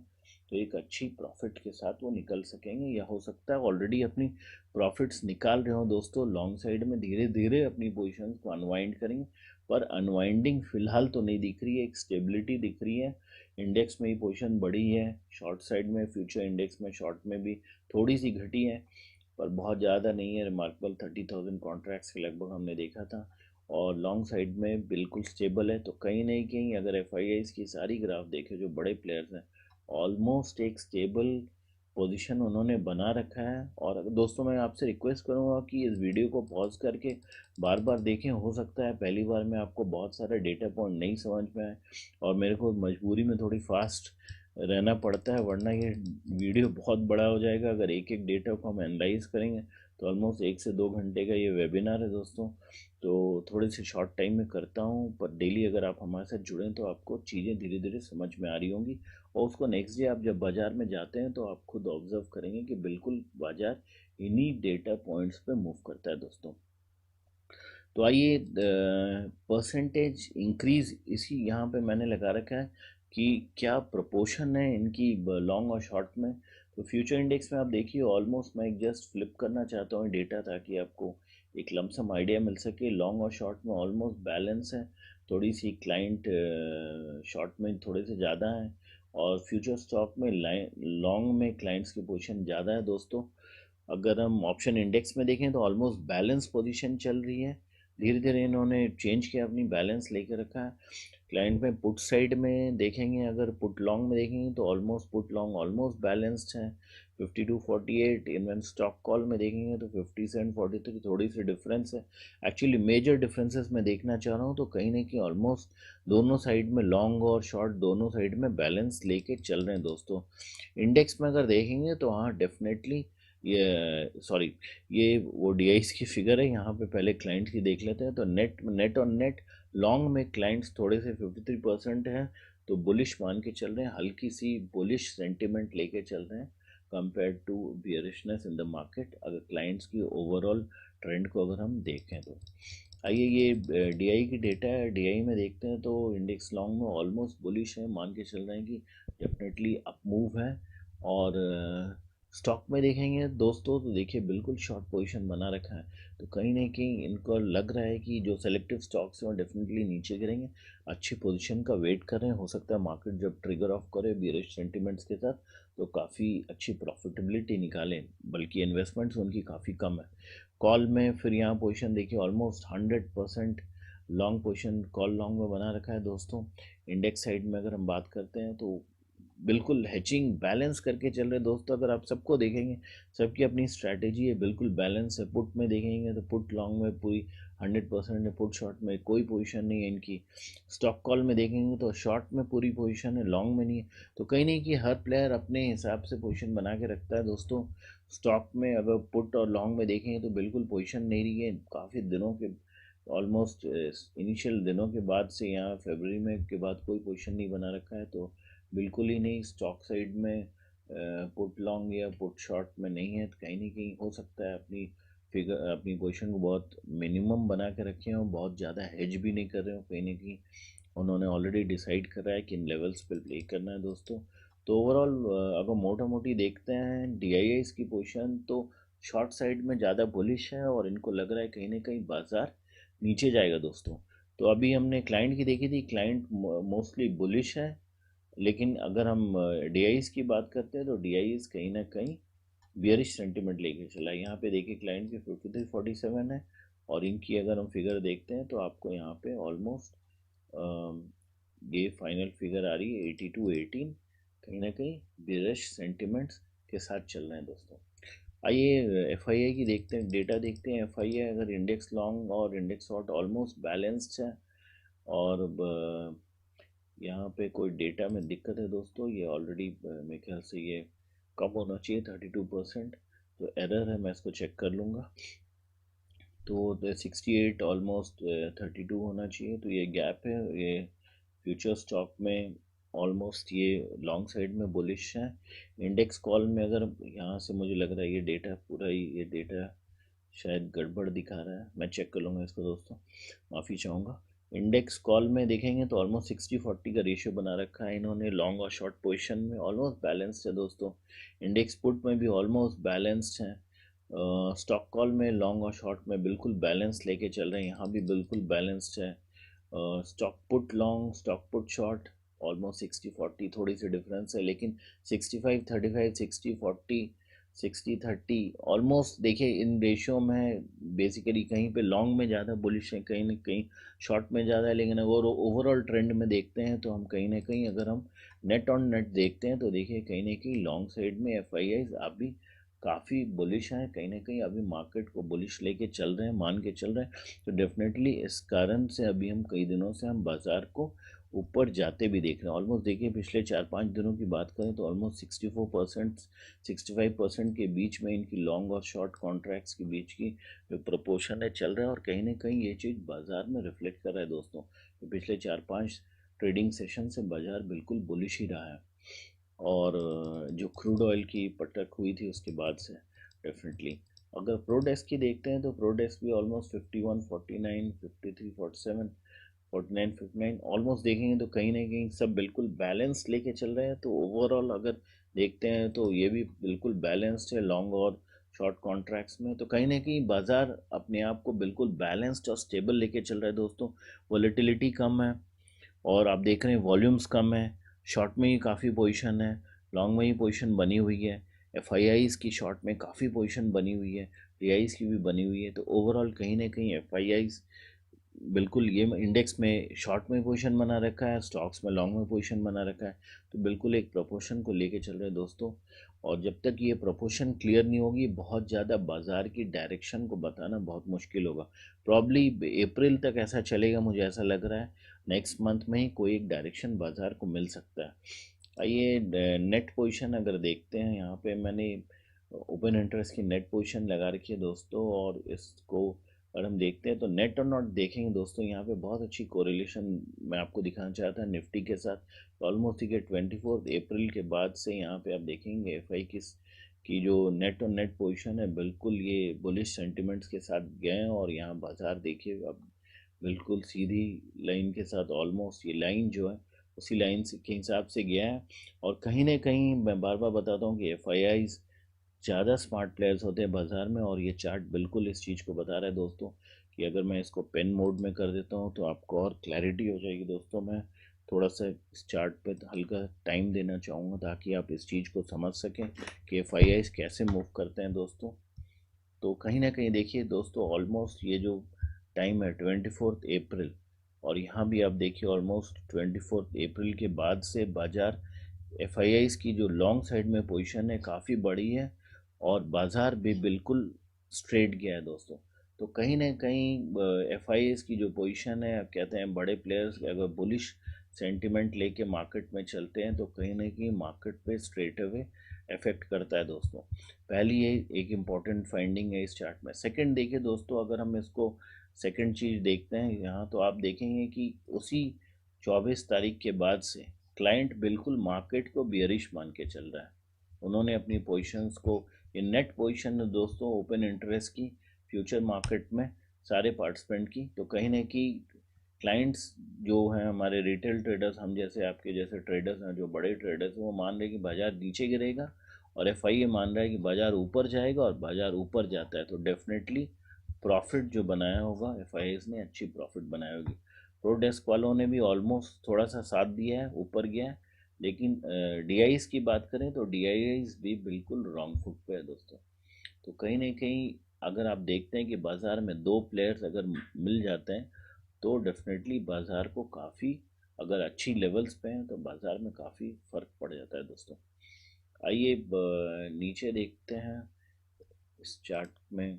तो एक अच्छी प्रॉफिट के साथ वो निकल सकेंगे, या हो सकता है ऑलरेडी अपनी प्रॉफिट्स निकाल रहे हो दोस्तों, लॉन्ग साइड में धीरे धीरे अपनी पोजीशंस को अनवाइंड करेंगे। पर अनवाइंडिंग फिलहाल तो नहीं दिख रही है, एक स्टेबिलिटी दिख रही है। इंडेक्स में ही पोजीशन बढ़ी है, शॉर्ट साइड में फ्यूचर इंडेक्स में शॉर्ट में भी थोड़ी सी घटी है, पर बहुत ज़्यादा नहीं है, रिमार्केबल 30,000 कॉन्ट्रैक्ट्स के लगभग हमने देखा था। और लॉन्ग साइड में बिल्कुल स्टेबल है। तो कहीं नहीं कहीं अगर एफ की सारी ग्राफ देखें जो बड़े प्लेयर्स हैं, ऑलमोस्ट एक स्टेबल पोजीशन उन्होंने बना रखा है। और अगर दोस्तों मैं आपसे रिक्वेस्ट करूंगा कि इस वीडियो को पॉज करके बार बार देखें। हो सकता है पहली बार में आपको बहुत सारे डेटा पॉइंट नहीं समझ में आए और मेरे को मजबूरी में थोड़ी फास्ट रहना पड़ता है, वरना ये वीडियो बहुत बड़ा हो जाएगा। अगर एक एक डेटा को हम एनालाइज करेंगे तो ऑलमोस्ट 1 से 2 घंटे का ये वेबिनार है दोस्तों। तो थोड़े से शॉर्ट टाइम में करता हूँ, पर डेली अगर आप हमारे साथ जुड़ें तो आपको चीज़ें धीरे धीरे समझ में आ रही होंगी। और उसको नेक्स्ट डे आप जब बाज़ार में जाते हैं तो आप खुद ऑब्जर्व करेंगे कि बिल्कुल बाज़ार इन्हीं डेटा पॉइंट्स पे मूव करता है दोस्तों। तो आइए परसेंटेज इंक्रीज इसी यहाँ पे मैंने लगा रखा है कि क्या प्रोपोर्शन है इनकी लॉन्ग और शॉर्ट में। तो फ्यूचर इंडेक्स में आप देखिए ऑलमोस्ट मैं जस्ट फ्लिप करना चाहता हूँ डेटा ताकि आपको एक लमसम आइडिया मिल सके। लॉन्ग और शॉर्ट में ऑलमोस्ट बैलेंस है, थोड़ी सी क्लाइंट शॉर्ट में थोड़े से ज़्यादा है और फ्यूचर स्टॉक में लॉन्ग में क्लाइंट्स की पोजीशन ज़्यादा है दोस्तों। अगर हम ऑप्शन इंडेक्स में देखें तो ऑलमोस्ट बैलेंस पोजीशन चल रही है। धीरे धीरे इन्होंने चेंज किया, अपनी बैलेंस लेकर रखा है। क्लाइंट में पुट साइड में देखेंगे, अगर पुट लॉन्ग में देखेंगे तो almost put long almost balanced है 52-48। इनवेन स्टॉक कॉल में देखेंगे तो 57-43, थोड़ी सी डिफरेंस है। एक्चुअली मेजर डिफरेंसेस मैं देखना चाह रहा हूँ तो कहीं ना कहीं ऑलमोस्ट दोनों साइड में लॉन्ग और शॉर्ट दोनों साइड में बैलेंस लेके चल रहे हैं दोस्तों। इंडेक्स में अगर देखेंगे तो हाँ डेफिनेटली ये सॉरी ये वो डीआईस की फिगर है। यहाँ पे पहले क्लाइंट की देख लेते हैं। तो नेट ऑन नेट लॉन्ग में क्लाइंट्स थोड़े से 53% हैं, तो बुलिश मान के चल रहे हैं, हल्की सी बुलिश सेंटिमेंट लेके चल रहे हैं compare to bearishness in the market अगर क्लाइंट्स की ओवरऑल ट्रेंड को अगर हम देखें तो। आइए ये डीआई की डेटा है, डीआई में देखते हैं तो इंडेक्स लॉन्ग में ऑलमोस्ट बुलिश है, मान के चल रहे हैं कि डेफिनेटली अप मूव है। और स्टॉक में देखेंगे दोस्तों तो देखिए बिल्कुल शॉर्ट पोजीशन बना रखा है। तो कहीं ना कहीं इनको लग रहा है कि जो सेलेक्टिव स्टॉक्स हैं वो डेफिनेटली नीचे गिरेंगे, अच्छी पोजीशन का वेट कर रहे हैं। हो सकता है मार्केट जब ट्रिगर ऑफ करे बियरिश सेंटिमेंट्स के साथ तो काफ़ी अच्छी प्रॉफिटेबिलिटी निकालें, बल्कि इन्वेस्टमेंट्स उनकी काफ़ी कम है। कॉल में फिर यहाँ पोजीशन देखिए almost 100% long position call long में बना रखा है दोस्तों। इंडेक्स साइड में अगर हम बात करते हैं तो बिल्कुल हैचिंग बैलेंस करके चल रहे दोस्तों। अगर आप सबको देखेंगे सबकी अपनी स्ट्रैटेजी है, बिल्कुल बैलेंस है। पुट में देखेंगे तो पुट लॉन्ग में पूरी 100% है, पुट शॉर्ट में कोई पोजीशन नहीं है इनकी। स्टॉक कॉल में देखेंगे तो शॉर्ट में पूरी पोजीशन है, लॉन्ग में नहीं है। तो कहीं नहीं कि हर प्लेयर अपने हिसाब से पोजीशन बना के रखता है दोस्तों। स्टॉक में अगर पुट और लॉन्ग में देखेंगे तो बिल्कुल पोजीशन नहीं रही है काफ़ी दिनों के, ऑलमोस्ट इनिशियल दिनों के बाद से यहाँ फरवरी में के बाद कोई पोजीशन नहीं बना रखा है। तो बिल्कुल ही नहीं, स्टॉक साइड में पुट लॉन्ग या पुट शॉर्ट में नहीं है। तो कहीं ना कहीं हो सकता है अपनी फिगर अपनी पोजीशन को बहुत मिनिमम बना के रखे हों, बहुत ज़्यादा हेज भी नहीं कर रहे हो। कहीं ना कहीं उन्होंने ऑलरेडी डिसाइड कर रहा है कि इन लेवल्स पर प्ले करना है दोस्तों। तो ओवरऑल अगर मोटा मोटी देखते हैं डीआईआईस की पोजीशन तो शॉर्ट साइड में ज़्यादा बुलिश है और इनको लग रहा है कहीं ना कहीं बाजार नीचे जाएगा दोस्तों। तो अभी हमने क्लाइंट की देखी थी, क्लाइंट मोस्टली बुलिश है। लेकिन अगर हम डीआईस की बात करते हैं तो डीआईस कहीं ना कहीं बियरिश सेंटीमेंट लेके चला है। यहाँ पे देखिए क्लाइंट की 53-47 है और इनकी अगर हम फिगर देखते हैं तो आपको यहाँ पे ऑलमोस्ट ये फाइनल फिगर आ रही है 82-18। कहीं ना कहीं बियरिश सेंटिमेंट्स के साथ चल रहे हैं दोस्तों। आइए एफआईआई की देखते हैं, डेटा देखते हैं। एफआईआई अगर इंडेक्स लॉन्ग और इंडेक्स शॉर्ट ऑलमोस्ट बैलेंस्ड है और यहाँ पे कोई डेटा में दिक्कत है दोस्तों। ये ऑलरेडी मेरे ख्याल से ये कम होना चाहिए 32%। तो एरर है, मैं इसको चेक कर लूँगा। तो 68 ऑलमोस्ट 32 होना चाहिए। तो ये गैप है, ये फ्यूचर स्टॉक में ऑलमोस्ट ये लॉन्ग साइड में बुलिश है। इंडेक्स कॉल में अगर यहाँ से मुझे लग रहा है ये डेटा पूरा ही ये डेटा शायद गड़बड़ दिखा रहा है, मैं चेक कर लूँगा इसको दोस्तों, माफ़ी चाहूँगा। इंडेक्स कॉल में देखेंगे तो ऑलमोस्ट 60-40 का रेशियो बना रखा है इन्होंने, लॉन्ग और शॉर्ट पोजीशन में ऑलमोस्ट बैलेंस्ड है दोस्तों। इंडेक्स पुट में भी ऑलमोस्ट बैलेंस्ड है। स्टॉक कॉल में लॉन्ग और शॉर्ट में बिल्कुल बैलेंस लेके चल रहे हैं, यहाँ भी बिल्कुल बैलेंस्ड है। Stock put long stock put short almost 60-40, थोड़ी सी डिफरेंस है लेकिन 65-35 60-40 60-30 ऑलमोस्ट। देखिए इन रेशियो में बेसिकली कहीं पे लॉन्ग में ज़्यादा बुलिश है, कहीं ना कहीं शॉर्ट में ज़्यादा है, लेकिन अगर ओवरऑल ट्रेंड में देखते हैं तो हम कहीं ना कहीं अगर हम नेट ऑन नेट देखते हैं तो देखिए कहीं ना कहीं लॉन्ग साइड में एफ आई आईज अभी काफ़ी बुलिश हैं, कहीं ना कहीं अभी मार्केट को बुलिश लेके चल रहे हैं, मान के चल रहे हैं। तो डेफिनेटली इस कारण से अभी हम कई दिनों से हम बाज़ार को ऊपर जाते भी देख रहे हैं। ऑलमोस्ट देखिए पिछले 4-5 दिनों की बात करें तो ऑलमोस्ट 64% 65% के बीच में इनकी लॉन्ग और शॉर्ट कॉन्ट्रैक्ट्स के बीच की जो प्रपोर्शन है चल रहा है, और कहीं ना कहीं ये चीज़ बाज़ार में रिफ्लेक्ट कर रहा है दोस्तों। तो पिछले 4-5 ट्रेडिंग सेशन से बाज़ार बिल्कुल बुलिश ही रहा है। और जो क्रूड ऑयल की पटक हुई थी उसके बाद से डेफिनेटली अगर प्रोडेस्क की देखते हैं तो प्रोडेस्क भी ऑलमोस्ट 51, 49, 53, 47, 49, 59 ऑलमोस्ट देखेंगे तो कहीं ना कहीं सब बिल्कुल बैलेंस लेके चल रहे हैं। तो ओवरऑल अगर देखते हैं तो ये भी बिल्कुल बैलेंस्ड है लॉन्ग और शॉर्ट कॉन्ट्रैक्ट्स में। तो कहीं ना कहीं बाज़ार अपने आप को बिल्कुल बैलेंस्ड और स्टेबल लेके चल रहा है दोस्तों। वॉलेटिलिटी कम है और आप देख रहे हैं वॉल्यूम्स कम है, शॉर्ट में ही काफ़ी पोजीशन है, लॉन्ग में ही पोजीशन बनी हुई है। एफ आई आईज़ की शॉर्ट में काफ़ी पोजीशन बनी हुई है, डी आईज़ की भी बनी हुई है। तो ओवरऑल कहीं ना कहीं एफ आई आईज़ बिल्कुल ये इंडेक्स में शॉर्ट में पोजीशन बना रखा है, स्टॉक्स में लॉन्ग में पोजीशन बना रखा है। तो बिल्कुल एक प्रोपोर्शन को लेके चल रहे हैं दोस्तों। और जब तक ये प्रोपोर्शन क्लियर नहीं होगी बहुत ज़्यादा बाज़ार की डायरेक्शन को बताना बहुत मुश्किल होगा। प्रॉब्ली अप्रैल तक ऐसा चलेगा, मुझे ऐसा लग रहा है। नेक्स्ट मंथ में ही कोई एक डायरेक्शन बाज़ार को मिल सकता है। आइए नेट पोजीशन अगर देखते हैं, यहाँ पे मैंने ओपन इंटरेस्ट की नेट पोजीशन लगा रखी है दोस्तों। और इसको अगर हम देखते हैं तो नेट और नॉट देखेंगे दोस्तों, यहाँ पे बहुत अच्छी कोरिलेशन मैं आपको दिखाना चाहता हूँ निफ्टी के साथ। ऑलमोस्ट देखिए 24 अप्रैल के बाद से यहाँ पे आप देखेंगे एफ आई की जो नेट और नेट पोजीशन है बिल्कुल ये बुलिश सेंटिमेंट्स के साथ गए हैं। और यहाँ बाजार देखिए अब बिल्कुल सीधी लाइन के साथ, ऑलमोस्ट ये लाइन जो है उसी लाइन के हिसाब से गया है। और कहीं ना कहीं मैं बार बार बताता हूँ कि एफ आई आईज़ ज़्यादा स्मार्ट प्लेयर्स होते हैं बाज़ार में। और ये चार्ट बिल्कुल इस चीज़ को बता रहा है दोस्तों कि अगर मैं इसको पेन मोड में कर देता हूँ तो आपको और क्लैरिटी हो जाएगी दोस्तों। मैं थोड़ा सा इस चार्ट पे हल्का टाइम देना चाहूँगा ताकि आप इस चीज़ को समझ सकें कि एफ आई आईज़ कैसे मूव करते हैं दोस्तों। तो कहीं ना कहीं देखिए दोस्तों ऑलमोस्ट ये जो टाइम है 24 अप्रैल, और यहाँ भी आप देखिए ऑलमोस्ट 24 अप्रैल के बाद से बाज़ार एफ आई आईज़ की जो लॉन्ग साइड में पोजीशन है काफ़ी बड़ी है। और बाज़ार भी बिल्कुल स्ट्रेट गया है दोस्तों। तो कहीं ना कहीं एफ आई आईज़ की जो पोजीशन है, आप कहते हैं बड़े प्लेयर्स अगर बुलिश सेंटिमेंट लेके मार्केट में चलते हैं तो कहीं ना कहीं मार्केट पे स्ट्रेट अवे इफेक्ट करता है दोस्तों। पहली ये एक इम्पॉर्टेंट फाइंडिंग है इस चार्ट में। सेकंड देखिए दोस्तों, अगर हम इसको सेकंड चीज़ देखते हैं यहाँ तो आप देखेंगे कि उसी 24 तारीख के बाद से क्लाइंट बिल्कुल मार्केट को बियरिश मान के चल रहा है। उन्होंने अपनी पोजीशंस को, ये नेट पोजीशन है दोस्तों ओपन इंटरेस्ट की फ्यूचर मार्केट में सारे पार्टिसिपेंट की। तो कहीं ना कहीं क्लाइंट्स जो हैं हमारे रिटेल ट्रेडर्स, हम जैसे आपके जैसे ट्रेडर्स हैं जो बड़े ट्रेडर्स हैं, वो मान रहे हैं कि बाज़ार नीचे गिरेगा। और एफ आई ए मान रहा है कि बाज़ार ऊपर जाएगा, और बाज़ार ऊपर जाता है तो डेफिनेटली प्रॉफिट जो बनाया होगा एफ आई एस ने अच्छी प्रॉफिट बनाई होगी। प्रो डेस्क वालों ने भी ऑलमोस्ट थोड़ा सा साथ दिया है, ऊपर गया है। लेकिन डी आईज़ की बात करें तो डी आईज़ भी बिल्कुल रॉन्ग फुट पे है दोस्तों। तो कहीं ना कहीं अगर आप देखते हैं कि बाज़ार में दो प्लेयर्स अगर मिल जाते हैं तो डेफिनेटली बाज़ार को काफ़ी, अगर अच्छी लेवल्स पे हैं तो बाज़ार में काफ़ी फ़र्क पड़ जाता है दोस्तों। आइए नीचे देखते हैं इस चार्ट में।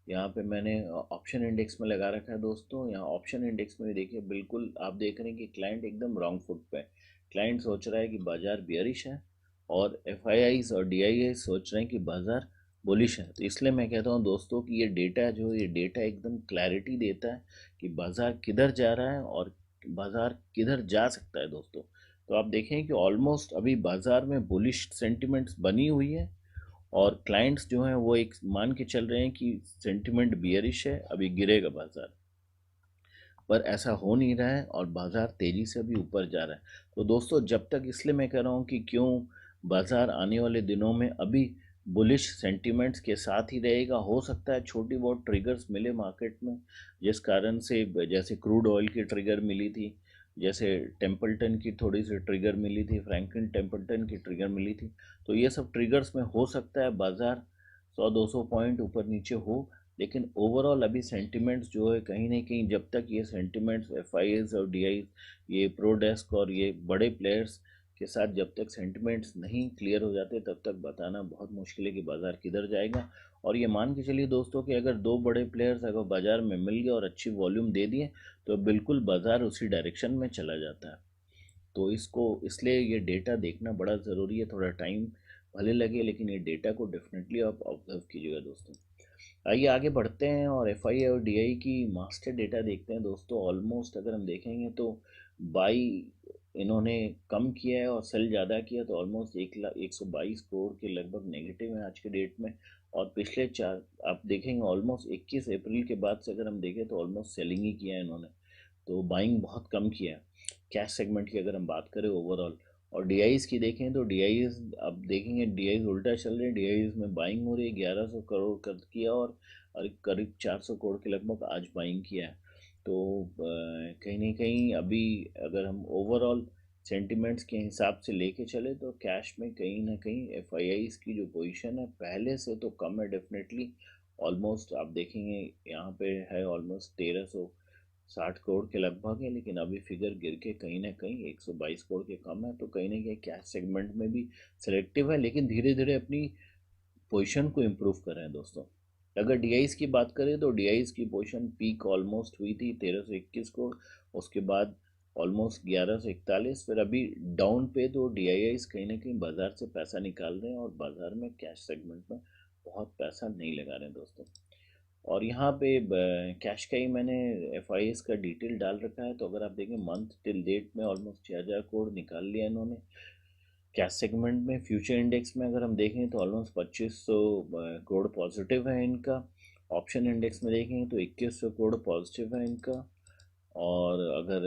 यहाँ पे मैंने ऑप्शन इंडेक्स में लगा रखा है दोस्तों। यहाँ ऑप्शन इंडेक्स में देखिए बिल्कुल आप देख रहे हैं कि क्लाइंट एकदम रॉन्ग फुट पे है। क्लाइंट सोच रहा है कि बाज़ार बियरिश है, और एफ आई आईज और डी आई आई सोच रहे हैं कि बाज़ार बुलिश है। तो इसलिए मैं कहता हूँ दोस्तों कि ये डेटा जो ये डेटा एकदम क्लैरिटी देता है कि बाज़ार किधर जा रहा है और बाज़ार किधर जा सकता है दोस्तों। तो आप देखें कि ऑलमोस्ट अभी बाज़ार में बुलिश सेंटिमेंट्स बनी हुई है, और क्लाइंट्स जो हैं वो एक मान के चल रहे हैं कि सेंटिमेंट बियरिश है, अभी गिरेगा बाज़ार। पर ऐसा हो नहीं रहा है और बाज़ार तेज़ी से अभी ऊपर जा रहा है। तो दोस्तों जब तक, इसलिए मैं कह रहा हूँ कि क्यों बाज़ार आने वाले दिनों में अभी बुलिश सेंटिमेंट्स के साथ ही रहेगा। हो सकता है छोटी बहुत ट्रिगर्स मिले मार्केट में जिस कारण से, जैसे क्रूड ऑयल की ट्रिगर मिली थी, जैसे टेम्पल्टन की थोड़ी सी ट्रिगर मिली थी, फ्रैंकलिन टेम्पल्टन की ट्रिगर मिली थी। तो ये सब ट्रिगर्स में हो सकता है बाज़ार 100-200 पॉइंट ऊपर नीचे हो, लेकिन ओवरऑल अभी सेंटिमेंट्स जो है कहीं ना कहीं, जब तक ये सेंटिमेंट्स एफआईएस और डीआई, ये प्रोडेस्क और ये बड़े प्लेयर्स के साथ जब तक सेंटिमेंट्स नहीं क्लियर हो जाते तब तक बताना बहुत मुश्किल है कि बाज़ार किधर जाएगा। और ये मान के चलिए दोस्तों कि अगर दो बड़े प्लेयर्स अगर बाज़ार में मिल गए और अच्छी वॉल्यूम दे दिए तो बिल्कुल बाज़ार उसी डायरेक्शन में चला जाता है। तो इसको इसलिए ये डेटा देखना बड़ा ज़रूरी है, थोड़ा टाइम भले लगे लेकिन ये डेटा को डेफिनेटली आप ऑब्जर्व कीजिएगा दोस्तों। आइए आगे बढ़ते हैं और एफआई और डीआई की मास्टर डेटा देखते हैं दोस्तों। ऑलमोस्ट अगर हम देखेंगे तो बाई इन्होंने कम किया है और सेल ज़्यादा किया, तो ऑलमोस्ट 122 करोड़ के लगभग नेगेटिव है आज के डेट में। और पिछले चार आप देखेंगे ऑलमोस्ट 21 अप्रैल के बाद से अगर हम देखें तो ऑलमोस्ट सेलिंग ही किया है इन्होंने, तो बाइंग बहुत कम किया है। कैश सेगमेंट की अगर हम बात करें ओवरऑल और डीआईज की देखें तो डीआईज अब देखेंगे डीआईज उल्टा चल रहे हैं, डीआईज में बाइंग हो रही है, 1100 करोड़ कर किया और करीब 400 करोड़ के लगभग आज बाइंग किया है। तो कहीं ना कहीं अभी अगर हम ओवरऑल सेंटिमेंट्स के हिसाब से लेके चले तो कैश में कहीं ना कहीं एफआईआईज की जो पोजीशन है पहले से तो कम है डेफिनेटली। ऑलमोस्ट आप देखेंगे यहाँ पे है ऑलमोस्ट 1360 करोड़ के लगभग है, लेकिन अभी फिगर गिर के कहीं ना कहीं 122 करोड़ के कम है। तो कहीं ना कहीं कैश सेगमेंट में भी सेलेक्टिव है, लेकिन धीरे धीरे अपनी पोजीशन को इम्प्रूव कर रहे हैं दोस्तों। अगर डीआईज की बात करें तो डीआईज की पोजीशन पीक ऑलमोस्ट हुई थी 1321 करोड़, उसके बाद ऑलमोस्ट 1141, फिर अभी डाउन पे। तो डीआईआईज कहीं ना कहीं बाजार से पैसा निकाल रहे हैं और बाजार में कैश सेगमेंट में बहुत पैसा नहीं लगा रहे हैं दोस्तों। और यहाँ पे कैश का ही मैंने एफआईएस का डिटेल डाल रखा है। तो अगर आप देखें मंथ टिल डेट में ऑलमोस्ट 6000 करोड़ निकाल लिया इन्होंने कैश सेगमेंट में। फ्यूचर इंडेक्स में अगर हम देखें तो ऑलमोस्ट 2500 करोड़ पॉजिटिव है इनका। ऑप्शन इंडेक्स में देखें तो 2100 करोड़ पॉजिटिव है इनका। और अगर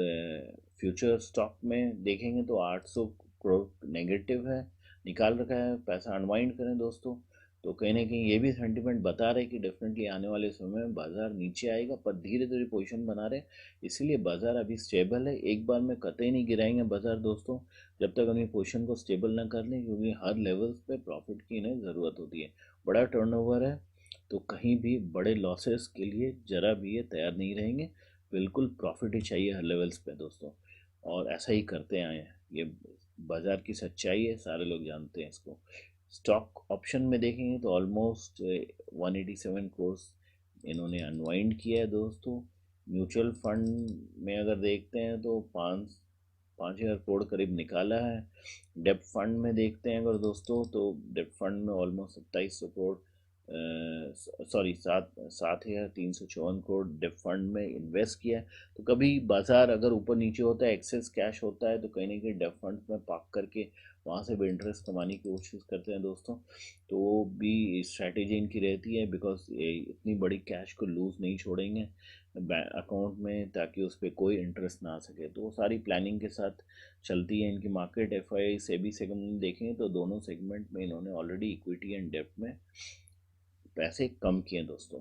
फ्यूचर स्टॉक में देखेंगे तो 800 करोड़ नेगेटिव है, निकाल रखा है। पैसा अनवाइंड करें दोस्तों तो कहीं ना कहीं ये भी सेंटिमेंट बता रहे कि डेफिनेटली आने वाले समय में बाजार नीचे आएगा, पर धीरे धीरे पोजीशन बना रहे। इसलिए बाजार अभी स्टेबल है, एक बार में कतई नहीं गिराएंगे बाजार दोस्तों जब तक अपनी पोजीशन को स्टेबल ना कर लें, क्योंकि हर लेवल्स पे प्रॉफिट की इन्हें ज़रूरत होती है। बड़ा टर्नओवर है तो कहीं भी बड़े लॉसेस के लिए ज़रा भी ये तैयार नहीं रहेंगे, बिल्कुल प्रॉफिट ही चाहिए हर लेवल्स पे दोस्तों। और ऐसा ही करते आए हैं, ये बाज़ार की सच्चाई है, सारे लोग जानते हैं इसको। स्टॉक ऑप्शन में देखेंगे तो ऑलमोस्ट 187 करोड़ इन्होंने अनवाइंड किया है दोस्तों। म्यूचुअल फंड में अगर देखते हैं तो 5,000 करोड़ करीब निकाला है। डेप्ट फंड में देखते हैं अगर दोस्तों तो डेप्ट फंड में ऑलमोस्ट 2700 करोड़, सॉरी 7,354 करोड़ डेप्ट फंड में इन्वेस्ट किया है। तो कभी बाजार अगर ऊपर नीचे होता है, एक्सेस कैश होता है, तो कहीं ना कहीं डेप्ट फंड में पार्क करके वहाँ से भी इंटरेस्ट कमाने की कोशिश करते हैं दोस्तों। तो वो भी स्ट्रैटेजी इनकी रहती है, बिकॉज इतनी बड़ी कैश को लूज़ नहीं छोड़ेंगे अकाउंट में ताकि उस पर कोई इंटरेस्ट ना आ सके। तो वो सारी प्लानिंग के साथ चलती है इनकी मार्केट। एफआई सेबी सेगमेंट देखें तो दोनों सेगमेंट में इन्होंने ऑलरेडी इक्विटी एंड डेप्ट में पैसे कम किए दोस्तों।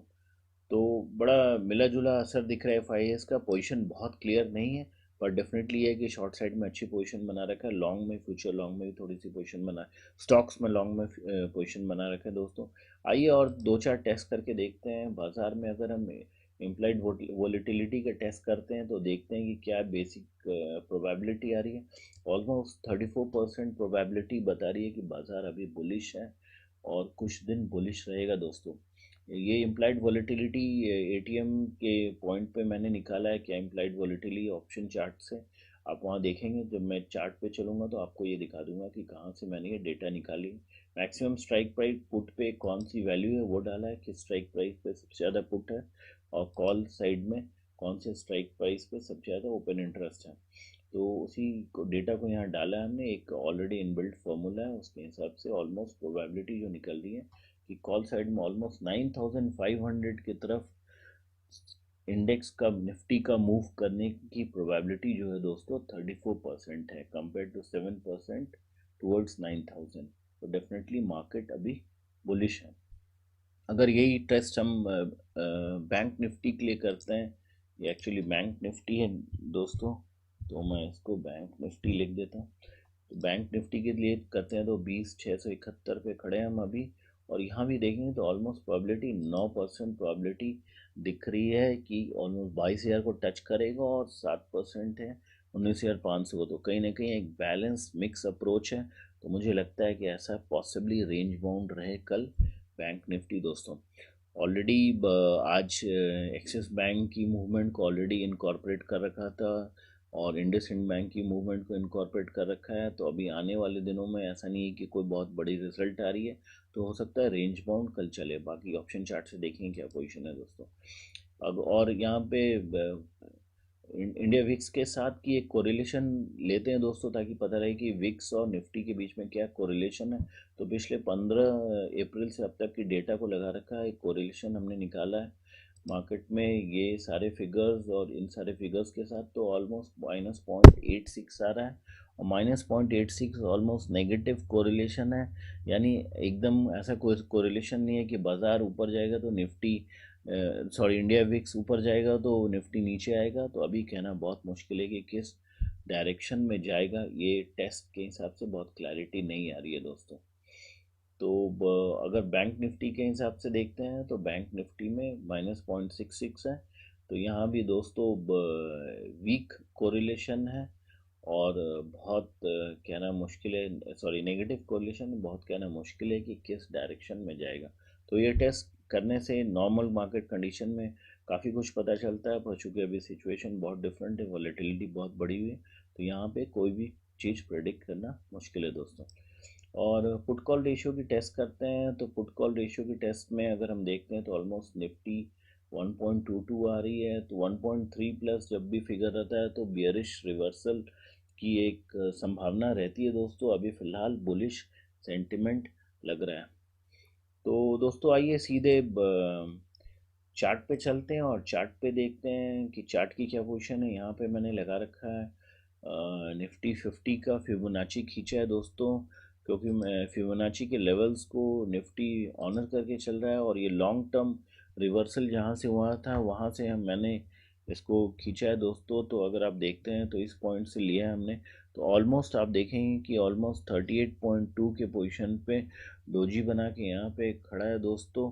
तो बड़ा मिला जुला असर दिख रहा है एफआईएस का। पोजीशन बहुत क्लियर नहीं है, पर डेफिनेटली ये है कि शॉर्ट साइड में अच्छी पोजीशन बना रखा है, लॉन्ग में फ्यूचर लॉन्ग में भी थोड़ी सी पोजीशन बना, स्टॉक्स में लॉन्ग में पोजीशन बना रखा है दोस्तों। आइए और दो चार टेस्ट करके देखते हैं बाजार में। अगर हम इम्प्लाइड वोलेटिलिटी का टेस्ट करते हैं तो देखते हैं कि क्या बेसिक प्रोबेबिलिटी आ रही है। ऑलमोस्ट 34% प्रोबेबिलिटी बता रही है कि बाजार अभी बुलिश है और कुछ दिन बुलिश रहेगा दोस्तों। ये इम्प्लाइड वॉलेटिलिटी एटीएम के पॉइंट पे मैंने निकाला है, क्या इम्प्लाइड वॉलेटिलिटी ऑप्शन चार्ट से। आप वहाँ देखेंगे, जब मैं चार्ट पे चलूँगा तो आपको ये दिखा दूंगा कि कहाँ से मैंने ये डेटा निकाली। मैक्सिमम स्ट्राइक प्राइस पुट पे कौन सी वैल्यू है वो डाला है कि स्ट्राइक प्राइस पे सबसे ज़्यादा पुट है, और कॉल साइड में कौन से स्ट्राइक प्राइस पे सबसे ज़्यादा ओपन इंटरेस्ट है। तो उसी को डेटा को यहाँ डाला है हमने, एक ऑलरेडी इनबिल्ट फार्मूला है, उसके हिसाब से ऑलमोस्ट प्रोबेबिलिटी जो निकल रही है कि कॉल साइड में ऑलमोस्ट 9,500 की तरफ इंडेक्स का निफ्टी का मूव करने की प्रोबेबिलिटी जो है दोस्तों 34% है, कंपेयर टू 7% टुवर्ड्स 9,000। तो डेफिनेटली मार्केट अभी बुलिश है। अगर यही टेस्ट हम बैंक निफ्टी के लिए करते हैं, ये एक्चुअली बैंक निफ्टी है दोस्तों। तो मैं इसको बैंक निफ्टी लिख देता हूँ। तो बैंक निफ्टी के लिए करते हैं तो 20,671 पे खड़े हैं हम अभी। और यहाँ भी देखेंगे तो ऑलमोस्ट प्रोबेबिलिटी 9% प्रोबेबिलिटी दिख रही है कि ऑलमोस्ट 22,000 को टच करेगा, और 7% है 19,500 को। तो कहीं ना कहीं एक बैलेंस मिक्स अप्रोच है। तो मुझे लगता है कि ऐसा पॉसिबली रेंज बाउंड रहे कल बैंक निफ्टी दोस्तों। ऑलरेडी आज एक्सिस बैंक की मूवमेंट को ऑलरेडी इनकॉर्पोरेट कर रखा था, और इंडसइंड बैंक की मूवमेंट को इनकॉर्पोरेट कर रखा है। तो अभी आने वाले दिनों में ऐसा नहीं है कि कोई बहुत बड़ी रिजल्ट आ रही है, तो हो सकता है रेंज बाउंड कल चले। बाकी ऑप्शन चार्ट से देखेंगे क्या पोजीशन है दोस्तों। अब और यहाँ पे इंडिया विक्स के साथ की एक कोरिलेशन लेते हैं दोस्तों, ताकि पता रहे कि विक्स और निफ्टी के बीच में क्या कोरिलेशन है। तो पिछले 15 अप्रैल से अब तक की डेटा को लगा रखा है, एक कोरिलेशन हमने निकाला है मार्केट में ये सारे फिगर्स और इन सारे फिगर्स के साथ। तो ऑलमोस्ट -0.86 आ रहा है, और -0.86 ऑलमोस्ट नेगेटिव कोरिलेशन है। यानी एकदम ऐसा कोई कोरिलेशन नहीं है कि बाज़ार ऊपर जाएगा तो निफ्टी सॉरी इंडिया विक्स ऊपर जाएगा तो निफ्टी नीचे आएगा। तो अभी कहना बहुत मुश्किल है कि किस डायरेक्शन में जाएगा, ये टेस्ट के हिसाब से बहुत क्लैरिटी नहीं आ रही है दोस्तों। तो अगर बैंक निफ्टी के हिसाब से देखते हैं तो बैंक निफ्टी में -0.66 है। तो यहाँ भी दोस्तों वीक कोरिलेशन है, और बहुत कहना मुश्किल है, सॉरी नेगेटिव कोरिलेशन, बहुत कहना मुश्किल है कि किस डायरेक्शन में जाएगा। तो ये टेस्ट करने से नॉर्मल मार्केट कंडीशन में काफ़ी कुछ पता चलता है, पर चूँकि अभी सिचुएशन बहुत डिफरेंट है, वॉलेटिलिटी बहुत बढ़ी हुई है, तो यहाँ पे कोई भी चीज़ प्रेडिक्ट करना मुश्किल है दोस्तों। और पुट कॉल रेशियो की टेस्ट करते हैं। तो पुट कॉल रेशियो की टेस्ट में अगर हम देखते हैं तो ऑलमोस्ट निफ्टी 1.22 आ रही है। तो 1.3 प्लस जब भी फिगर रहता है तो बियरिश रिवर्सल की एक संभावना रहती है दोस्तों। अभी फ़िलहाल बुलिश सेंटिमेंट लग रहा है। तो दोस्तों आइए सीधे चार्ट पे चलते हैं, और चार्ट पे देखते हैं कि चार्ट की क्या पोजीशन है। यहाँ पे मैंने लगा रखा है निफ्टी 50 का फिबोनाची खींचा है दोस्तों, क्योंकि मैं फिबोनाची के लेवल्स को निफ्टी ऑनर करके चल रहा है, और ये लॉन्ग टर्म रिवर्सल जहाँ से हुआ था वहाँ से मैंने इसको खींचा है दोस्तों। तो अगर आप देखते हैं तो इस पॉइंट से लिया है हमने। तो ऑलमोस्ट आप देखेंगे कि ऑलमोस्ट 38.2 के पोजीशन पे डोजी बना के यहाँ पे खड़ा है दोस्तों।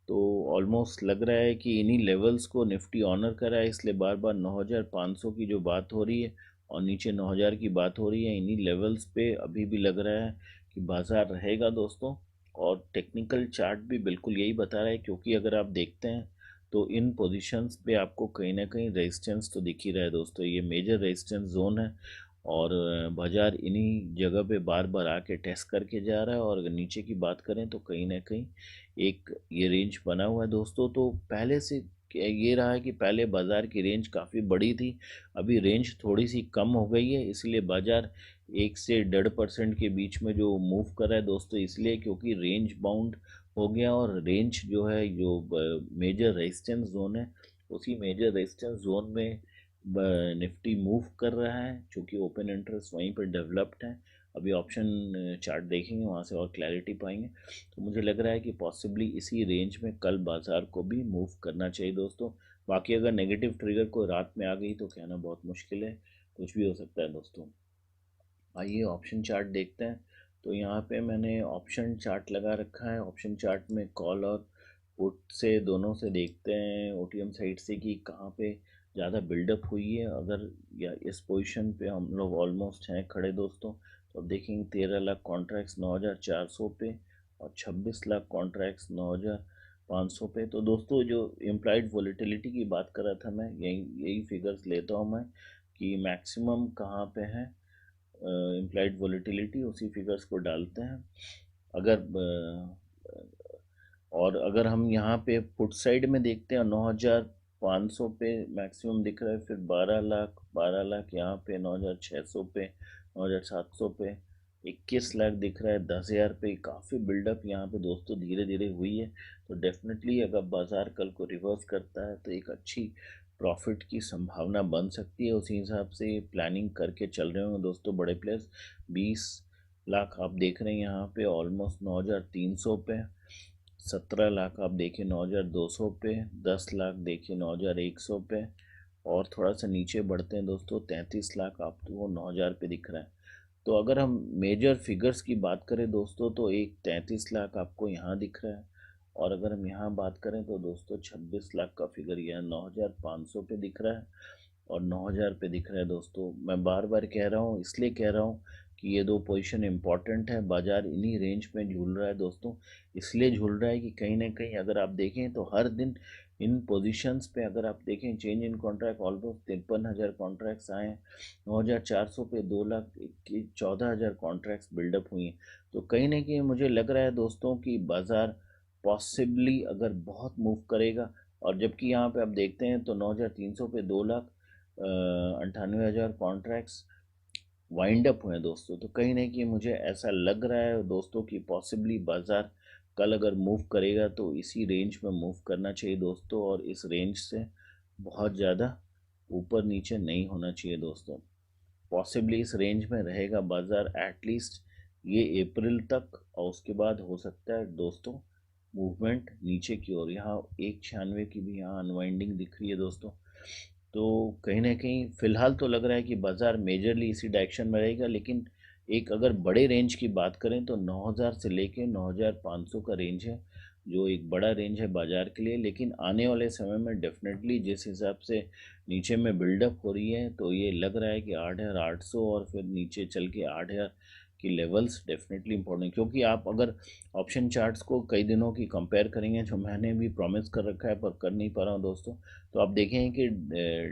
तो ऑलमोस्ट लग रहा है कि इन्हीं लेवल्स को निफ्टी ऑनर करा है, इसलिए बार बार 9,500 की जो बात हो रही है और नीचे 9,000 की बात हो रही है, इन्हीं लेवल्स पे अभी भी लग रहा है कि बाज़ार रहेगा दोस्तों। और टेक्निकल चार्ट भी बिल्कुल यही बता रहा है, क्योंकि अगर आप देखते हैं तो इन पोजीशंस पे आपको कहीं ना कहीं रेजिस्टेंस तो दिख ही रहा है दोस्तों। ये मेजर रेजिस्टेंस जोन है, और बाज़ार इन्हीं जगह पे बार बार आके टेस्ट करके जा रहा है। और अगर नीचे की बात करें तो कहीं ना कहीं एक ये रेंज बना हुआ है दोस्तों। तो पहले से ये रहा है कि पहले बाज़ार की रेंज काफ़ी बड़ी थी, अभी रेंज थोड़ी सी कम हो गई है, इसलिए बाज़ार 1 से 1.5% के बीच में जो मूव कर रहा है दोस्तों, इसलिए क्योंकि रेंज बाउंड हो गया। और रेंज जो है जो मेजर रेजिस्टेंस जोन है, उसी मेजर रेजिस्टेंस जोन में निफ्टी मूव कर रहा है, चूँकि ओपन इंटरेस्ट वहीं पर डेवलप्ड है। अभी ऑप्शन चार्ट देखेंगे, वहाँ से और क्लैरिटी पाएंगे। तो मुझे लग रहा है कि पॉसिबली इसी रेंज में कल बाज़ार को भी मूव करना चाहिए दोस्तों। बाकी अगर नेगेटिव ट्रिगर को रात में आ गई तो कहना बहुत मुश्किल है, कुछ भी हो सकता है दोस्तों। आइए ऑप्शन चार्ट देखते हैं। तो यहाँ पे मैंने ऑप्शन चार्ट लगा रखा है। ऑप्शन चार्ट में कॉल और पुट से दोनों से देखते हैं ओटीएम साइड से कि कहाँ पे ज़्यादा बिल्डअप हुई है। अगर या इस पोजीशन पे हम लोग ऑलमोस्ट हैं खड़े दोस्तों, तो अब देखेंगे 13 लाख कॉन्ट्रैक्ट्स 9,400 पे, और 26 लाख कॉन्ट्रैक्ट्स 9,500 पे। तो दोस्तों जो इम्प्लाइड वॉलेटिलिटी की बात कर रहा था मैं, यही यही फिगर्स लेता हूँ मैं कि मैक्सिमम कहाँ पे है इम्प्लाइड वॉलेटिलिटी, उसी फिगर्स को डालते हैं। अगर और अगर हम यहाँ पे पुट साइड में देखते हैं 9,500 पे मैक्सिमम दिख रहा है, फिर 12 लाख यहाँ पे 9,600 पे, 9,700 पे 21 लाख दिख रहा है, 10,000 पे। काफ़ी बिल्डअप यहाँ पे दोस्तों धीरे धीरे हुई है। तो डेफिनेटली अगर बाज़ार कल को रिवर्स करता है तो एक अच्छी प्रॉफिट की संभावना बन सकती है। उसी हिसाब से प्लानिंग करके चल रहे होंगे दोस्तों बड़े प्लेयर्स। 20 लाख आप देख रहे हैं यहाँ पे ऑलमोस्ट 9,300 पे, 17 लाख आप देखिए 9,200 पे, 10 लाख देखिए 9,100 पे, और थोड़ा सा नीचे बढ़ते हैं दोस्तों, 33 लाख आपको 9,000 पे दिख रहा है। तो अगर हम मेजर फिगर्स की बात करें दोस्तों, तो एक 33 लाख आपको यहाँ दिख रहा है, और अगर हम यहाँ बात करें तो दोस्तों 26 लाख का फिगर यहाँ 9,500 पे दिख रहा है और 9,000 पे दिख रहा है। दोस्तों मैं बार बार कह रहा हूँ, इसलिए कह रहा हूँ कि ये दो पोजीशन इंपॉर्टेंट है। बाजार इन्हीं रेंज में झूल रहा है दोस्तों, इसलिए झूल रहा है कि कहीं ना कहीं अगर आप देखें तो हर दिन इन पोजीशंस पे अगर आप देखें change in contract almost 53,000 contracts आए हैं, 9,400 पे 2,14,000 कॉन्ट्रैक्ट्स बिल्डअप हुई हैं। तो कहीं ना कहीं मुझे लग रहा है दोस्तों कि बाज़ार पॉसिबली अगर बहुत मूव करेगा, और जबकि यहाँ पे आप देखते हैं तो 9,300 पे 2,98,000 कॉन्ट्रैक्ट्स वाइंड अप हुए हैं दोस्तों। तो कहीं ना कहीं मुझे ऐसा लग रहा है दोस्तों कि पॉसिबली बाज़ार कल अगर मूव करेगा तो इसी रेंज में मूव करना चाहिए दोस्तों, और इस रेंज से बहुत ज़्यादा ऊपर नीचे नहीं होना चाहिए दोस्तों। पॉसिबली इस रेंज में रहेगा बाज़ार एटलीस्ट ये अप्रैल तक, और उसके बाद हो सकता है दोस्तों मूवमेंट नीचे की ओर। यहाँ 196 की भी यहाँ अनवाइंडिंग दिख रही है दोस्तों। तो कहीं ना कहीं फ़िलहाल तो लग रहा है कि बाज़ार मेजरली इसी डायरेक्शन में रहेगा, लेकिन एक अगर बड़े रेंज की बात करें तो 9,000 से लेके 9,500 का रेंज है, जो एक बड़ा रेंज है बाज़ार के लिए। लेकिन आने वाले समय में डेफिनेटली जिस हिसाब से नीचे में बिल्डअप हो रही है, तो ये लग रहा है कि 8,800 और फिर नीचे चल के 8,000 की लेवल्स डेफिनेटली इंपॉर्टेंट। क्योंकि आप अगर ऑप्शन चार्ट्स को कई दिनों की कंपेयर करेंगे, जो मैंने भी प्रॉमिस कर रखा है पर कर नहीं पा रहा हूँ दोस्तों, तो आप देखेंगे कि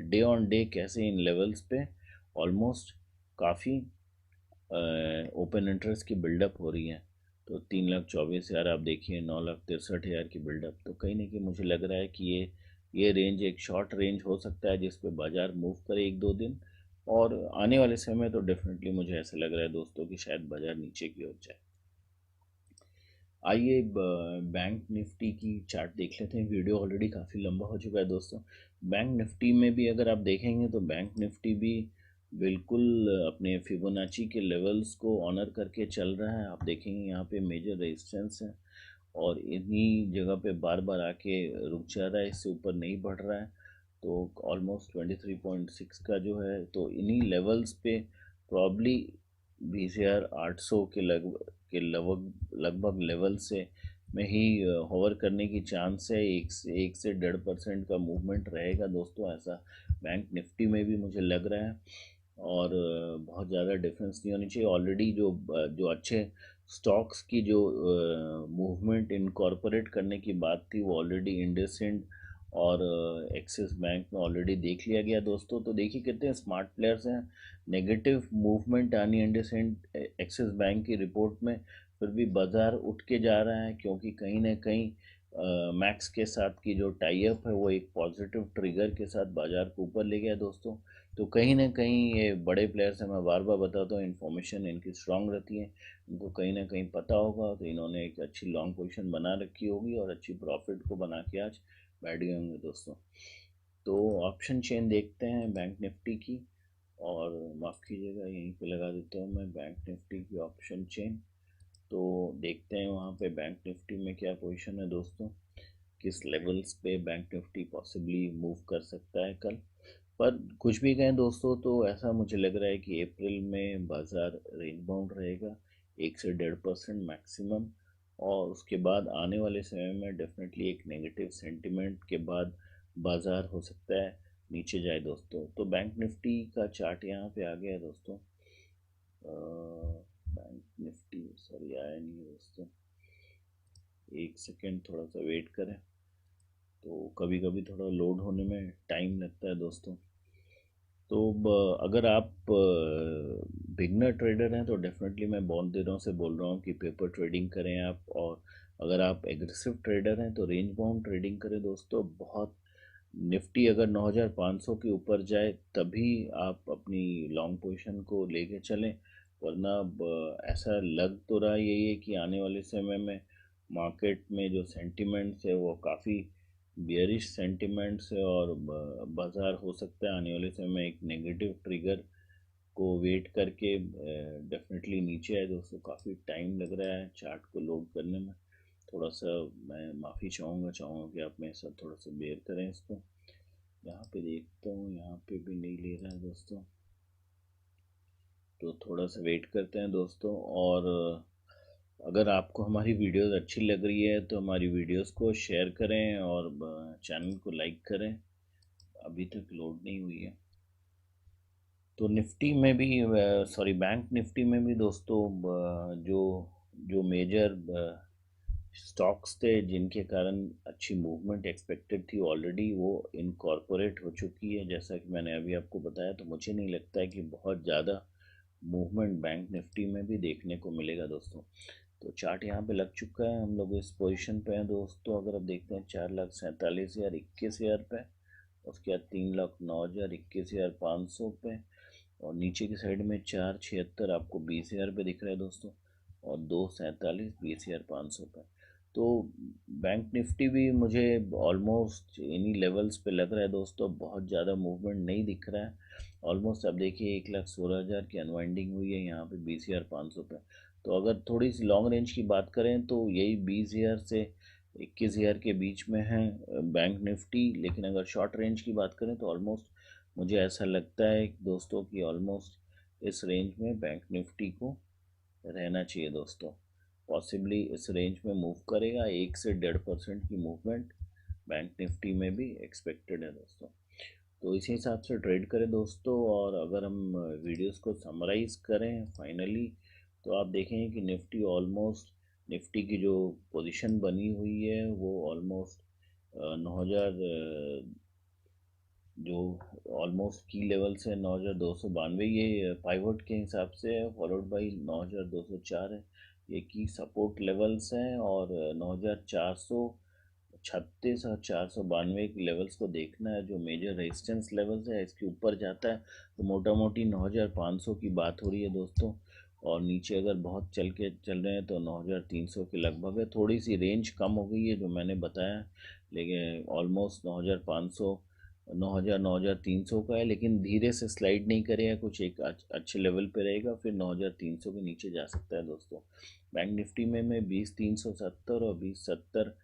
डे ऑन डे कैसे इन लेवल्स पे ऑलमोस्ट काफ़ी ओपन इंटरेस्ट की बिल्डअप हो रही है। तो 3,24,000 आप देखिए, 9,63,000 की बिल्डअप। तो कहीं ना कहीं मुझे लग रहा है कि ये रेंज एक शॉर्ट रेंज हो सकता है जिस पे बाज़ार मूव करे 1-2 दिन, और आने वाले समय में तो डेफिनेटली मुझे ऐसा लग रहा है दोस्तों कि शायद बाज़ार नीचे की ओर जाए। आइए बैंक निफ्टी की चार्ट देख लेते हैं। वीडियो ऑलरेडी काफ़ी लंबा हो चुका है दोस्तों। बैंक निफ्टी में भी अगर आप देखेंगे तो बैंक निफ्टी भी बिल्कुल अपने फिबोनाची के लेवल्स को ऑनर करके चल रहा है। आप देखेंगे यहाँ पे मेजर रेजिस्टेंस है और इन्हीं जगह पे बार बार आके रुक जा रहा है, इससे ऊपर नहीं बढ़ रहा है। तो ऑलमोस्ट 23.6 का जो है, तो इन्हीं लेवल्स पे प्रॉब्ली 20,800 के लगभग लगभग लेवल से में ही होवर करने की चांस है। 1 से 1.5% का मूवमेंट रहेगा दोस्तों, ऐसा बैंक निफ्टी में भी मुझे लग रहा है। और बहुत ज़्यादा डिफरेंस नहीं होनी चाहिए। ऑलरेडी जो अच्छे स्टॉक्स की जो मूवमेंट इनकॉर्पोरेट करने की बात थी, वो ऑलरेडी इंडसइंड और एक्सिस बैंक में ऑलरेडी देख लिया गया दोस्तों। तो देखिए कितने स्मार्ट प्लेयर्स हैं। नेगेटिव मूवमेंट आनी इंडसइंड एक्सिस बैंक की रिपोर्ट में, फिर भी बाज़ार उठ के जा रहा है, क्योंकि कहीं ना कहीं मैक्स के साथ की जो टाई अप है वो एक पॉजिटिव ट्रिगर के साथ बाज़ार को ऊपर ले गया दोस्तों। तो कहीं ना कहीं ये बड़े प्लेयर्स हैं, मैं बार बार बताता हूँ, इन्फॉर्मेशन इनकी स्ट्रांग रहती है, इनको कहीं ना कहीं पता होगा। तो इन्होंने एक अच्छी लॉन्ग पोजीशन बना रखी होगी और अच्छी प्रॉफिट को बना के आज बैठ गए होंगे दोस्तों। तो ऑप्शन चेन देखते हैं बैंक निफ्टी की, और माफ़ कीजिएगा यहीं पे लगा देता हूँ मैं बैंक निफ्टी की ऑप्शन चेन। तो देखते हैं वहाँ पे बैंक निफ्टी में क्या पोजीशन है दोस्तों, किस लेवल्स पे बैंक निफ्टी पॉसिबली मूव कर सकता है कल। पर कुछ भी कहें दोस्तों, तो ऐसा मुझे लग रहा है कि अप्रैल में बाज़ार रेंज बाउंड रहेगा 1 से 1.5% मैक्सिमम, और उसके बाद आने वाले समय में डेफिनेटली एक नेगेटिव सेंटिमेंट के बाद बाज़ार हो सकता है नीचे जाए दोस्तों। तो बैंक निफ्टी का चार्ट यहाँ पे आ गया है दोस्तों। बैंक निफ्टी सॉरी आया नहीं है दोस्तों, एक सेकेंड थोड़ा सा वेट करें। तो कभी कभी थोड़ा लोड होने में टाइम लगता है दोस्तों। तो अगर आप बिगनर ट्रेडर हैं तो डेफिनेटली मैं बहुत दिनों से बोल रहा हूँ कि पेपर ट्रेडिंग करें आप, और अगर आप एग्रेसिव ट्रेडर हैं तो रेंज बाउंड ट्रेडिंग करें दोस्तों। बहुत निफ्टी अगर 9,500 के ऊपर जाए तभी आप अपनी लॉन्ग पोजीशन को लेके चलें, वरना ऐसा लग तो रहा यही है कि आने वाले समय में मार्केट में जो सेंटिमेंट्स है वो काफ़ी बियरिश सेंटिमेंट्स है, और बाज़ार हो सकता है आने वाले समय में एक नेगेटिव ट्रिगर को वेट करके डेफिनेटली नीचे आए दोस्तों। काफ़ी टाइम लग रहा है चार्ट को लोड करने में, थोड़ा सा मैं माफ़ी चाहूँगा कि आप मेरे साथ थोड़ा सा बेयर करें इसको। यहाँ पे देखता हूँ, यहाँ पे भी नहीं ले रहा है दोस्तों, तो थोड़ा सा वेट करते हैं दोस्तों। और अगर आपको हमारी वीडियोस अच्छी लग रही है तो हमारी वीडियोस को शेयर करें और चैनल को लाइक करें। अभी तक लोड नहीं हुई है। तो निफ्टी में भी, सॉरी बैंक निफ्टी में भी दोस्तों, जो जो मेजर स्टॉक्स थे जिनके कारण अच्छी मूवमेंट एक्सपेक्टेड थी, ऑलरेडी वो इनकॉर्पोरेट हो चुकी है। जैसा कि मैंने अभी आपको बताया, तो मुझे नहीं लगता है कि बहुत ज़्यादा मूवमेंट बैंक निफ्टी में भी देखने को मिलेगा दोस्तों। तो चार्ट यहाँ पे लग चुका है, हम लोग इस पोजीशन पे हैं दोस्तों। अगर आप देखते हैं 4,47,000 21,000 पे, उसके बाद 3,09,000 21,500 पे, और नीचे की साइड में 4,76 आपको 20,000 पे दिख रहा है दोस्तों, और 2,47 20,500 पे। तो बैंक निफ्टी भी मुझे ऑलमोस्ट इन्हीं लेवल्स पे लग रहा है दोस्तों, बहुत ज़्यादा मूवमेंट नहीं दिख रहा है। ऑलमोस्ट अब देखिए 1,16,000 की अनवाइंडिंग हुई है यहाँ पे 20,500 पे। तो अगर थोड़ी सी लॉन्ग रेंज की बात करें तो यही 20,000 से 21,000 के बीच में है बैंक निफ्टी। लेकिन अगर शॉर्ट रेंज की बात करें तो ऑलमोस्ट मुझे ऐसा लगता है दोस्तों कि ऑलमोस्ट इस रेंज में बैंक निफ्टी को रहना चाहिए दोस्तों। पॉसिबली इस रेंज में मूव करेगा, 1 से 1.5% की मूवमेंट बैंक निफ्टी में भी एक्सपेक्टेड है दोस्तों। तो इसी हिसाब से ट्रेड करें दोस्तों। और अगर हम वीडियोस को समराइज करें फाइनली, तो आप देखेंगे कि निफ्टी की जो पोजीशन बनी हुई है वो ऑलमोस्ट 9,000, जो ऑलमोस्ट की लेवल से 9,292 ये पाइवट के हिसाब से है, फॉलोड बाई 9,204 है, ये की सपोर्ट लेवल्स हैं। और 9,436 और 492 के लेवल्स को देखना है, जो मेजर रेजिस्टेंस लेवल्स है। इसके ऊपर जाता है तो मोटा मोटी 9,500 की बात हो रही है दोस्तों, और नीचे अगर बहुत चल रहे हैं तो 9,300 के लगभग है। थोड़ी सी रेंज कम हो गई है जो मैंने बताया, लेकिन ऑलमोस्ट 9,500 9,000 9,300 का है, लेकिन धीरे से स्लाइड नहीं करेगा, कुछ एक अच्छे लेवल पे रहेगा, फिर 9,300 के नीचे जा सकता है दोस्तों। बैंक निफ्टी में 20,370 और 20,70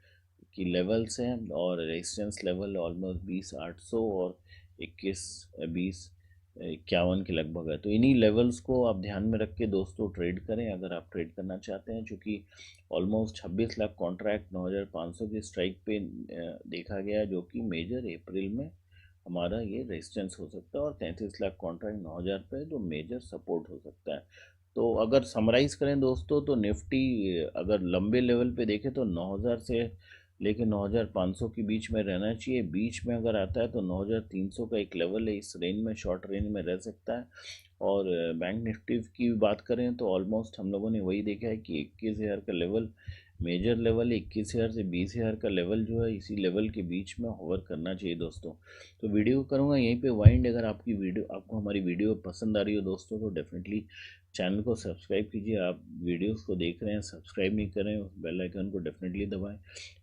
की लेवल्स हैं, और रेजिस्टेंस लेवल ऑलमोस्ट 20,800 और 21,20,51 के लगभग है। तो इन्हीं लेवल्स को आप ध्यान में रख के दोस्तों ट्रेड करें, अगर आप ट्रेड करना चाहते हैं। चूँकि ऑलमोस्ट 26 लाख कॉन्ट्रैक्ट 9,500 की स्ट्राइक पे देखा गया, जो कि मेजर अप्रैल में हमारा ये रेजिस्टेंस हो सकता है, और 33 लाख कॉन्ट्रैक्ट 9,000 पे जो मेजर सपोर्ट हो सकता है। तो अगर समराइज़ करें दोस्तों, तो निफ्टी अगर लंबे लेवल पे देखें तो 9,000 से लेकिन 9,500 के बीच में रहना चाहिए। बीच में अगर आता है तो 9,300 का एक लेवल है, इस रेंज में शॉर्ट रेंज में रह सकता है। और बैंक निफ्टी की बात करें तो ऑलमोस्ट हम लोगों ने वही देखा है कि 21,000 का लेवल मेजर लेवल है। 21,000 से 20,000 का लेवल जो है, इसी लेवल के बीच में होवर करना चाहिए दोस्तों। तो वीडियो करूँगा यहीं पे वाइंड। अगर आपको हमारी वीडियो पसंद आ रही हो दोस्तों, तो डेफिनेटली चैनल को सब्सक्राइब कीजिए। आप वीडियोस को देख रहे हैं, सब्सक्राइब नहीं करें, उस बेल आइकन को डेफिनेटली दबाएं।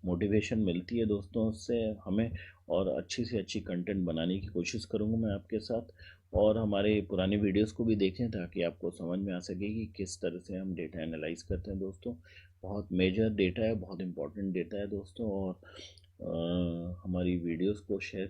मोटिवेशन मिलती है दोस्तों उससे हमें, और अच्छी से अच्छी कंटेंट बनाने की कोशिश करूँगा मैं आपके साथ। और हमारे पुराने वीडियोस को भी देखें ताकि आपको समझ में आ सके कि किस तरह से हम डेटा एनालाइज करते हैं दोस्तों। बहुत मेजर डेटा है, बहुत इंपॉर्टेंट डेटा है दोस्तों। और हमारी वीडियोस को शेयर